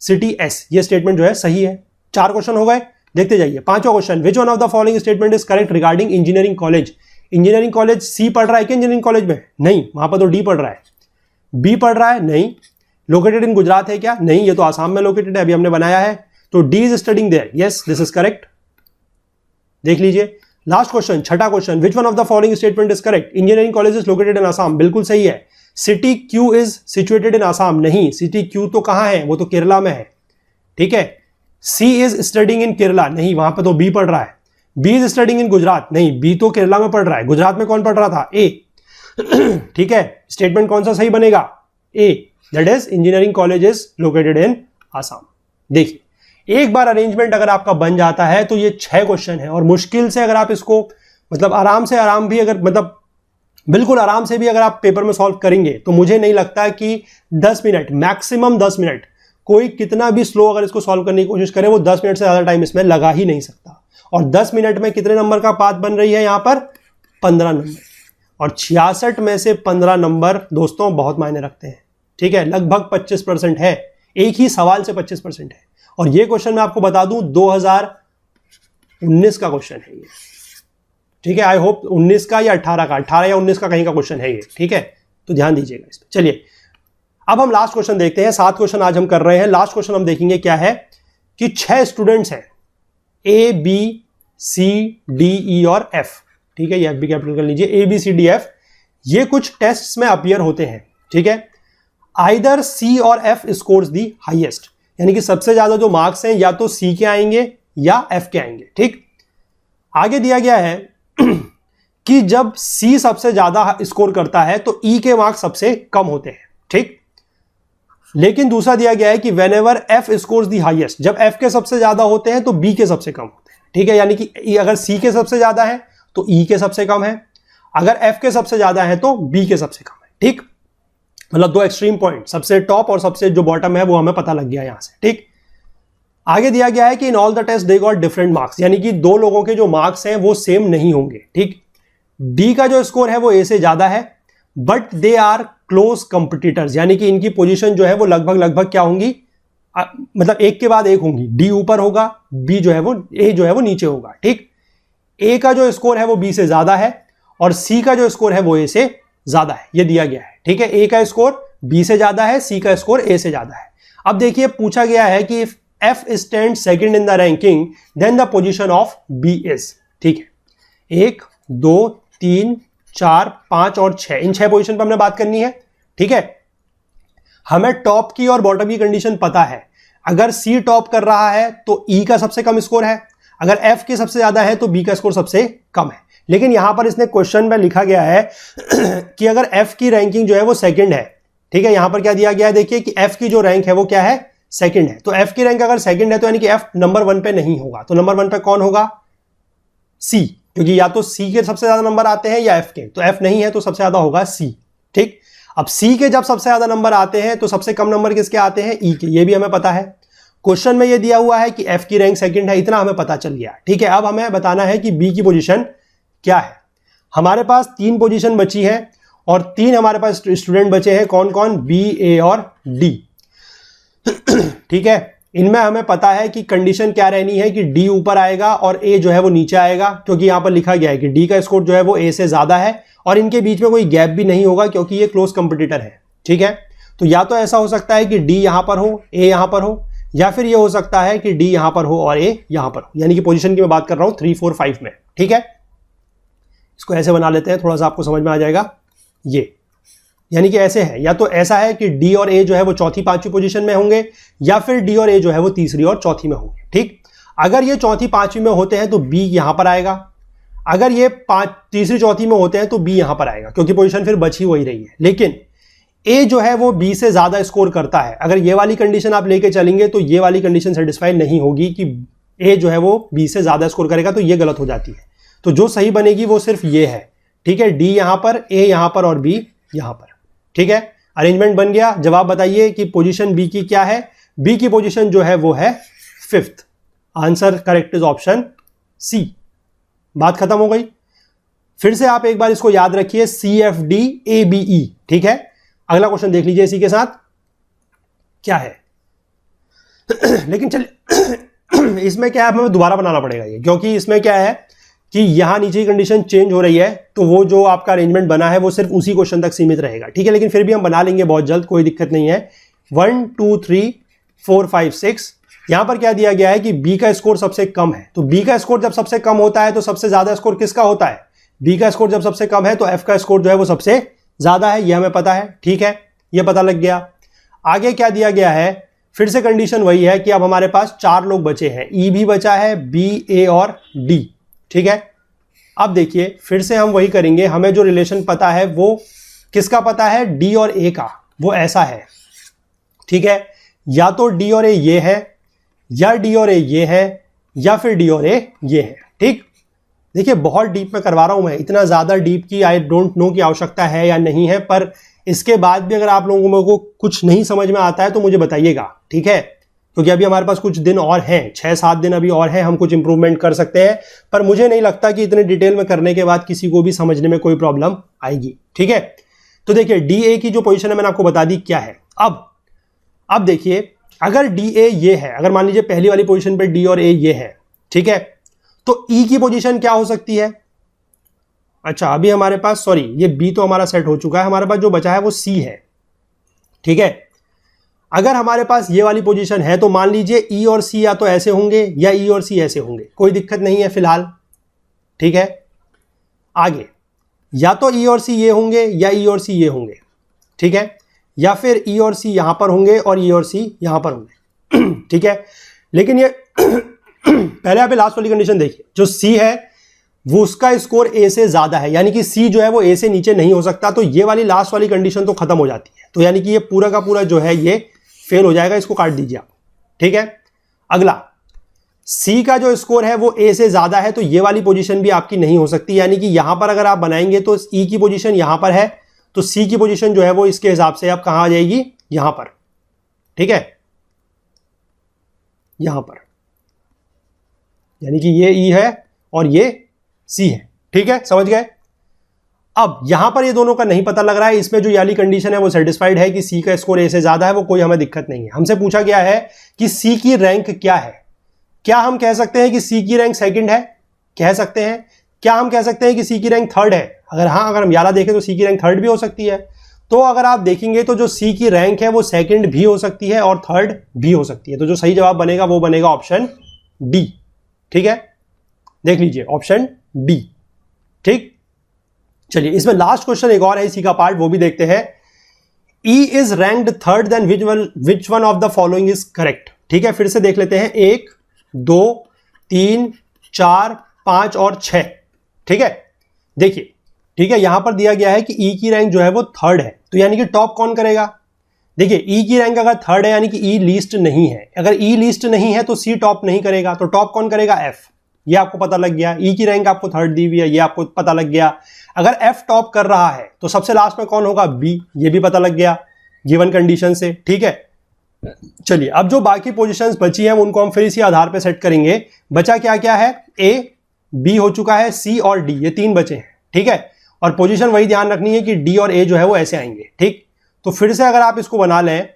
city S. ये स्टेटमेंट जो है सही है। 4 क्वेश्चन हो गए, देखते जाइए। 5वां question, which one of the following statement is correct regarding engineering college. Engineering college सी पढ़ रहा है क्या इंजीनियरिंग कॉलेज में? नहीं, वहां पर तो डी पढ़ रहा है। बी पढ़ रहा है, नहीं। लोकेटेड इन गुजरात है क्या? नहीं, ये तो आसाम में लोकेटेड है, अभी हमने बनाया है, तो D is studying there, yes this is correct. देख लीजिए लास्ट क्वेश्चन, 6वां question, which one of the following statement is correct. Engineering college is located in Assam, बिल्कुल सही है। City Q is situated in Assam, नहीं, सिटी क्यू तो कहां है? वो तो केरला में है। ठीक है, C is studying in Kerala, नहीं, वहां पर तो बी पढ़ रहा है। B is studying in Gujarat, नहीं, बी तो केरला में पढ़ रहा है। गुजरात में कौन पढ़ रहा था? ए। ठीक है, स्टेटमेंट कौन सा सही बनेगा? A, that is engineering college is located in Assam. देखिए एक बार अरेंजमेंट अगर आपका बन जाता है तो ये 6 क्वेश्चन है, और मुश्किल से अगर आप इसको मतलब आराम भी अगर मतलब बिल्कुल आराम से भी अगर आप पेपर में सॉल्व करेंगे तो मुझे नहीं लगता कि 10 मिनट, मैक्सिमम 10 मिनट, कोई कितना भी स्लो अगर इसको सॉल्व करने की कोशिश करे वो 10 मिनट से ज्यादा टाइम इसमें लगा ही नहीं सकता। और 10 मिनट में कितने नंबर का पाथ बन रही है यहां पर? 15 नंबर, और 66 में से 15 नंबर दोस्तों बहुत मायने रखते हैं। ठीक है, लगभग 25% है, एक ही सवाल से 25% है। और ये क्वेश्चन मैं आपको बता दूं 2019 का क्वेश्चन है ये। ठीक है, आई होप 19 का या 18 का, 18 या 19 का कहीं का क्वेश्चन है ये। ठीक है, तो ध्यान दीजिएगा इस पर। चलिए अब हम लास्ट क्वेश्चन देखते हैं। 7 क्वेश्चन आज हम कर रहे हैं। लास्ट क्वेश्चन हम देखेंगे क्या है कि 6 स्टूडेंट्स हैं, ए बी सी डी ई और एफ, ठीक है, ये एफ भी कैपिटल कर लीजिए, A B C D F, ये कुछ टेस्ट्स में अपीयर होते हैं, ठीक है। आइदर सी और एफ स्कोर्स दी हाईएस्ट, यानी कि सबसे ज्यादा जो मार्क्स हैं या तो सी के आएंगे या एफ के आएंगे, ठीक। आगे दिया गया है कि जब सी सबसे ज्यादा स्कोर करता है तो ई के मार्क्स सबसे कम होते हैं, ठीक। लेकिन दूसरा दिया गया है कि whenever F scores the highest, जब एफ के सबसे ज्यादा होते हैं तो बी के सबसे कम होते हैं, ठीक है। यानी कि अगर सी के सबसे ज्यादा है तो ई के सबसे कम है, अगर एफ के सबसे ज्यादा है तो बी के सबसे कम है, ठीक। मतलब दो एक्सट्रीम पॉइंट, सबसे टॉप और सबसे जो बॉटम है वो हमें पता लग गया यहां से, ठीक। आगे दिया गया है कि in all the test they got different marks, यानी कि दो लोगों के जो मार्क्स हैं वो सेम नहीं होंगे, ठीक। डी का जो स्कोर है वो ए से ज्यादा है, but they are close competitors, यानी कि इनकी पोजीशन जो है वो लगभग क्या होंगी, मतलब एक के बाद एक होंगी, डी ऊपर होगा, बी जो है वो ए जो है वो नीचे होगा, ठीक। ए का जो स्कोर है वो बी से ज्यादा है और सी का जो स्कोर है वो ए से ज्यादा है, ये दिया गया है, ठीक है। ए का स्कोर बी से ज्यादा है, सी का स्कोर ए से ज्यादा है। अब देखिए पूछा गया है कि if F stand second in the ranking then the position of B is, ठीक है। 1 2 3 4 5 और 6, इन 6 पोजीशन पर हमने बात करनी है, ठीक है। हमें टॉप की और बॉटम की कंडीशन पता है, अगर सी टॉप कर रहा है तो ई का सबसे कम स्कोर है, अगर एफ के सबसे ज्यादा है तो बी का स्कोर सबसे कम है। लेकिन यहां पर इसने क्वेश्चन में लिखा गया है कि अगर एफ की रैंकिंग जो है वो सेकंड है, ठीक है। यहां पर क्या दिया गया है, देखिए कि एफ की जो रैंक है वो क्या है, सेकंड है। तो एफ की रैंक अगर सेकंड है तो यानी कि एफ नंबर 1 पे नहीं होगा, तो नंबर 1 पे कौन होगा, सी, क्योंकि या तो सी के सबसे ज्यादा नंबर आते हैं या एफ के, तो एफ नहीं है तो सबसे ज्यादा होगा सी, ठीक। अब सी के जब सबसे ज्यादा नंबर आते हैं तो सबसे कम नंबर किसके आते हैं, ई के, ये भी हमें पता है। क्वेश्चन में ये दिया हुआ है कि एफ की रैंक सेकंड है, इतना हमें पता चल गया, ठीक है। अब हमें बताना है कि बी की पोजीशन क्या है। हमारे पास 3 पोजीशन बची है और 3 हमारे पास स्टूडेंट बचे हैं, कौन कौन, बी ए और डी, ठीक है। इनमें हमें पता है कि कंडीशन क्या रहनी है कि डी ऊपर आएगा और ए जो है वो नीचे आएगा, क्योंकि यहां पर लिखा गया है कि डी का स्कोर जो है वो ए से ज्यादा है और इनके बीच में कोई गैप भी नहीं होगा क्योंकि ये क्लोज कंपटीटर है, ठीक है। तो या तो ऐसा हो सकता है कि डी यहां पर हो, ए यहां पर हो, या फिर ये हो सकता है कि डी यहां पर हो और ए यहां पर हो, यानी कि पोजीशन की मैं बात कर रहा हूं 3 4 5 में, ठीक है। इसको ऐसे बना लेते हैं, थोड़ा सा आपको समझ में आ जाएगा। ये यानी कि ऐसे है, या तो ऐसा है कि डी और ए जो है वो चौथी पांचवी पोजीशन में होंगे, या फिर डी और ए जो है वो तीसरी और चौथी में होंगे, ठीक। अगर ये चौथी पांचवी में होते हैं तो बी यहां पर आएगा, अगर ये तीसरी चौथी में होते हैं तो बी यहां पर आएगा, क्योंकि पोजीशन फिर बची वही रही है। लेकिन ए जो है वो बी से ज्यादा स्कोर करता है, अगर ये वाली कंडीशन आप लेके चलेंगे तो ये वाली कंडीशन सेटिस्फाई नहीं होगी कि ए जो है वो बी से ज्यादा स्कोर करेगा, तो ये गलत हो जाती है। तो जो सही बनेगी वो सिर्फ ये है, ठीक है। डी यहां पर, ए यहां पर और बी यहां पर, ठीक है। अरेंजमेंट बन गया। जवाब बताइए कि पोजीशन बी की क्या है। बी की पोजीशन जो है वो है 5th। Answer correct is option C. बात खत्म हो गई। फिर से आप एक बार इसको याद रखिए, C F D A B E, ठीक है। अगला क्वेश्चन देख लीजिए इसी के साथ क्या है। लेकिन चलिए इसमें क्या है, हमें दोबारा बनाना पड़ेगा ये, क्योंकि इसमें क्या है कि यहां नीचे की कंडीशन चेंज हो रही है, तो वो जो आपका अरेंजमेंट बना है वो सिर्फ उसी क्वेश्चन तक सीमित रहेगा, ठीक है। लेकिन फिर भी हम बना लेंगे बहुत जल्द, कोई दिक्कत नहीं है। 1 2 3 4 5 6, यहां पर क्या दिया गया है कि बी का स्कोर सबसे कम है, तो बी का स्कोर जब सबसे कम होता है तो सबसे ज्यादा स्कोर किसका होता है, बी का स्कोर जब सबसे कम है तो एफ का स्कोर जो है वो सबसे ज्यादा है, ये हमें पता है, ठीक है, ये पता लग गया। आगे क्या दिया गया है, फिर से कंडीशन वही है कि अब हमारे पास 4 लोग बचे हैं, ई भी बचा है, बी ए और डी, ठीक है। अब देखिए फिर से हम वही करेंगे, हमें जो रिलेशन पता है वो किसका पता है, डी और ए का, वो ऐसा है, ठीक है। या तो डी और ए ये है, या डी और ए ये है, या फिर डी और ए ये है, ठीक। देखिए बहुत डीप में करवा रहा हूं मैं, इतना ज्यादा डीप की आई डोंट नो की आवश्यकता है या नहीं है, पर इसके बाद भी अगर आप लोगों को कुछ नहीं समझ में आता है तो मुझे बताइएगा, ठीक है। क्योंकि अभी हमारे पास कुछ दिन और हैं, 6-7 दिन अभी और हैं, हम कुछ इंप्रूवमेंट कर सकते हैं, पर मुझे नहीं लगता कि इतने डिटेल में करने के बाद किसी को भी समझने में कोई प्रॉब्लम आएगी, ठीक है। तो देखिए डी ए की जो पोजीशन है मैंने आपको बता दी क्या है। अब देखिए अगर डी ए ये है, अगर मान लीजिए पहली वाली पोजीशन पे डी और ए ये है, ठीक है, तो ई की पोजीशन क्या हो सकती है। अच्छा अभी हमारे पास, सॉरी ये बी तो हमारा सेट हो चुका है, हमारे पास जो बचा है वो सी है, ठीक है। अगर हमारे पास ये वाली पोजीशन है तो मान लीजिए ई और सी या तो ऐसे होंगे या ई और सी ऐसे होंगे, कोई दिक्कत नहीं है फिलहाल, ठीक है। आगे या तो ई और सी ये होंगे या ई और सी ये होंगे, ठीक है, या फिर ई और सी यहां पर होंगे और ई और सी यहां पर होंगे, ठीक है। लेकिन ये पहले आप लास्ट वाली कंडीशन देखिए, जो सी है वो उसका स्कोर ए से ज्यादा है, यानी कि सी जो है वो ए से नीचे नहीं हो सकता, तो ये वाली लास्ट वाली कंडीशन तो खत्म हो जाती है, तो यानी कि ये पूरा का पूरा जो है ये फेल हो जाएगा, इसको काट दीजिए आप, ठीक है। अगला सी का जो स्कोर है वो ए से ज्यादा है, तो ये वाली पोजीशन भी आपकी नहीं हो सकती, यानी कि यहां पर अगर आप बनाएंगे तो ई की पोजीशन यहां पर है, तो सी की पोजीशन जो है वो इसके हिसाब से अब कहां आ जाएगी, यहां पर, ठीक है, यहां पर, यानी कि ये ई है और ये सी है, ठीक है, समझ गए। अब यहां पर ये दोनों का नहीं पता लग रहा है, इसमें जो वाली कंडीशन है वो सेटिस्फाइड है कि सी का स्कोर ए से ज्यादा है, वो कोई हमें दिक्कत नहीं है। हमसे पूछा गया है कि सी की रैंक क्या है, क्या हम कह सकते हैं कि सी की रैंक सेकंड है, कह सकते हैं। क्या हम कह सकते हैं कि सी की रैंक थर्ड है, अगर हाँ, अगर हम याला देखें तो सी की रैंक थर्ड भी हो सकती है। तो अगर आप देखेंगे तो जो सी की रैंक है वो सेकंड भी हो सकती है और थर्ड भी हो सकती है, तो जो सही जवाब बनेगा वो बनेगा ऑप्शन डी, ठीक है, देख लीजिए ऑप्शन डी, ठीक। चलिए इसमें लास्ट क्वेश्चन एक और है इसी का पार्ट, वो भी देखते हैं। E is ranked third then which one of the following is correct, ठीक है, फिर से देख लेते हैं, 1 2 3 4 5 और 6, ठीक है। देखिए, ठीक है, यहां पर दिया गया है कि ई की रैंक जो है वो थर्ड है, तो यानी कि टॉप कौन करेगा। देखिए ई की रैंक अगर थर्ड है यानी कि ई लीस्ट नहीं है, अगर ई लीस्ट नहीं है तो सी टॉप नहीं करेगा, तो टॉप कौन करेगा, एफ, ये आपको पता लग गया। ई की रैंक आपको थर्ड दी हुई है, ये आपको पता लग गया। अगर एफ टॉप कर रहा है तो सबसे लास्ट में कौन होगा, बी, ये भी पता लग गया गिवन कंडीशन से, ठीक है। चलिए अब जो बाकी पोजीशंस बची हैं उनको हम फिर इसी आधार पे सेट करेंगे। बचा क्या क्या है, ए, बी हो चुका है, सी और डी, ये 3 बचे हैं, ठीक है। और पोजीशन वही ध्यान रखनी है कि डी और ए जो है वो ऐसे आएंगे, ठीक। तो फिर से अगर आप इसको बना लें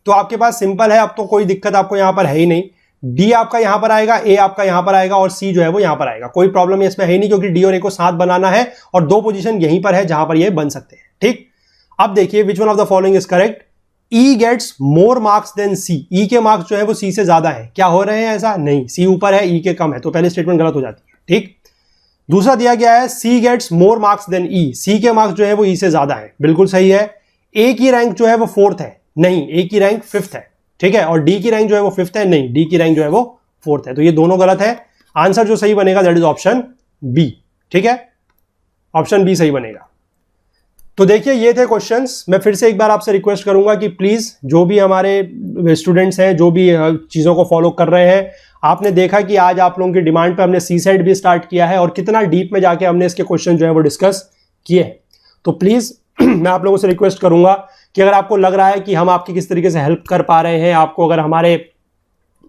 तो आपके पास सिंपल है, अब तो कोई दिक्कत आपको यहां पर है ही नहीं। डी आपका यहां पर आएगा, ए आपका यहां पर आएगा और सी जो है वो यहां पर आएगा, कोई प्रॉब्लम इसमें है नहीं, क्योंकि डी और ए को साथ बनाना है और 2 पोजीशन यहीं पर है जहां पर ये बन सकते हैं, ठीक। अब देखिए which one of the following is correct, E gets more marks than C, E के मार्क्स जो है वो सी से ज्यादा है, क्या हो रहे हैं, ऐसा नहीं, सी ऊपर है ई के कम है, तो पहले स्टेटमेंट गलत हो जाती है, ठीक। दूसरा दिया गया है सी गेट्स मोर मार्क्स देन ई, सी के मार्क्स जो है वो ई से ज्यादा है, बिल्कुल सही है। ए की रैंक जो है वो 4th है, नहीं, ए की रैंक 5th है, ठीक है। और डी की रैंक जो है वो 5th है, नहीं, डी की रैंक जो है वो 4th है, तो ये दोनों गलत है। आंसर जो सही बनेगा दैट इज ऑप्शन बी, ठीक है, ऑप्शन बी सही बनेगा। तो देखिए ये थे क्वेश्चंस। मैं फिर से एक बार आपसे रिक्वेस्ट करूंगा कि प्लीज जो भी हमारे स्टूडेंट्स हैं, जो भी चीजों को फॉलो कर रहे हैं, आपने देखा कि आज आप लोगों की डिमांड पे हमने सी सेट भी स्टार्ट किया है और कितना डीप में जाके हमने इसके क्वेश्चन जो है वो डिस्कस किए हैं। तो प्लीज मैं आप लोगों से रिक्वेस्ट करूंगा कि अगर आपको लग रहा है कि हम आपकी किस तरीके से हेल्प कर पा रहे हैं, आपको अगर हमारे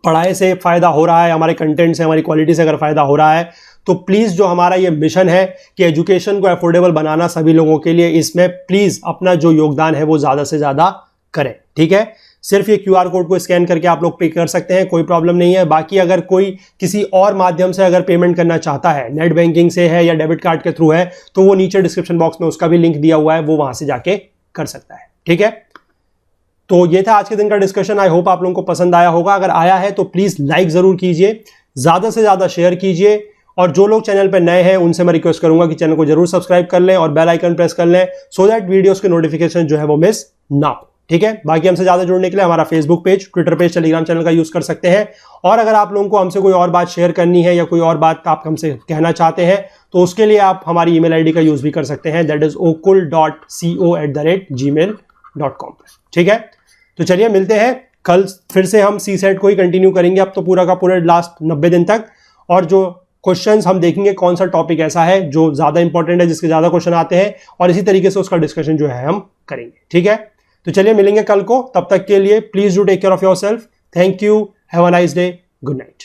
पढ़ाई से फायदा हो रहा है, हमारे कंटेंट से, हमारी क्वालिटी से अगर फायदा हो रहा है, तो प्लीज जो हमारा ये मिशन है कि एजुकेशन को अफोर्डेबल बनाना सभी लोगों के लिए, इसमें प्लीज अपना जो योगदान है वो ज्यादा से ज्यादा करें, ठीक है। सिर्फ ये QR कोड को स्कैन करके आप लोग पे कर सकते हैं, कोई प्रॉब्लम नहीं है। बाकी अगर कोई किसी और माध्यम से अगर पेमेंट करना चाहता है, नेट बैंकिंग से है या डेबिट कार्ड के थ्रू है, तो वो नीचे डिस्क्रिप्शन बॉक्स में उसका भी लिंक दिया हुआ है, वो वहां से जाके कर सकता है, ठीक है। तो ये था आज के दिन का डिस्कशन। आई होप आप लोगों को पसंद आया होगा। अगर आया है तो प्लीज लाइक जरूर कीजिए, ज्यादा से ज्यादा शेयर कीजिए, और जो लोग चैनल पर नए हैं उनसे मैं रिक्वेस्ट करूंगा कि चैनल को जरूर सब्सक्राइब कर लें और बेल आइकन प्रेस कर लें, सो दैट वीडियोस के नोटिफिकेशन जो है वो मिस ना हो, ठीक है। बाकी हमसे ज्यादा जुड़ने के लिए हमारा Facebook page, Twitter page, Telegram channel का यूज कर सकते हैं। और अगर आप लोगों को हमसे कोई और बात शेयर करनी है या कोई और बात आप हमसे कहना चाहते हैं, तो उसके लिए आप हमारी ईमेल आईडी का यूज भी कर सकते हैं, दैट इज okul.co@gmail.com, ठीक है। तो चलिए मिलते हैं कल, फिर से हम सी सेट को ही कंटिन्यू करेंगे अब तो पूरा का पूरा लास्ट 90 दिन तक, और जो क्वेश्चंस हम देखेंगे कौन सा टॉपिक ऐसा है जो ज्यादा इंपॉर्टेंट है, जिसके ज्यादा क्वेश्चन आते हैं, और इसी तरीके से उसका डिस्कशन जो है हम करेंगे, ठीक है। तो चलिए मिलेंगे कल को, तब तक के लिए please do take care of yourself. Thank you, have a nice day, good night.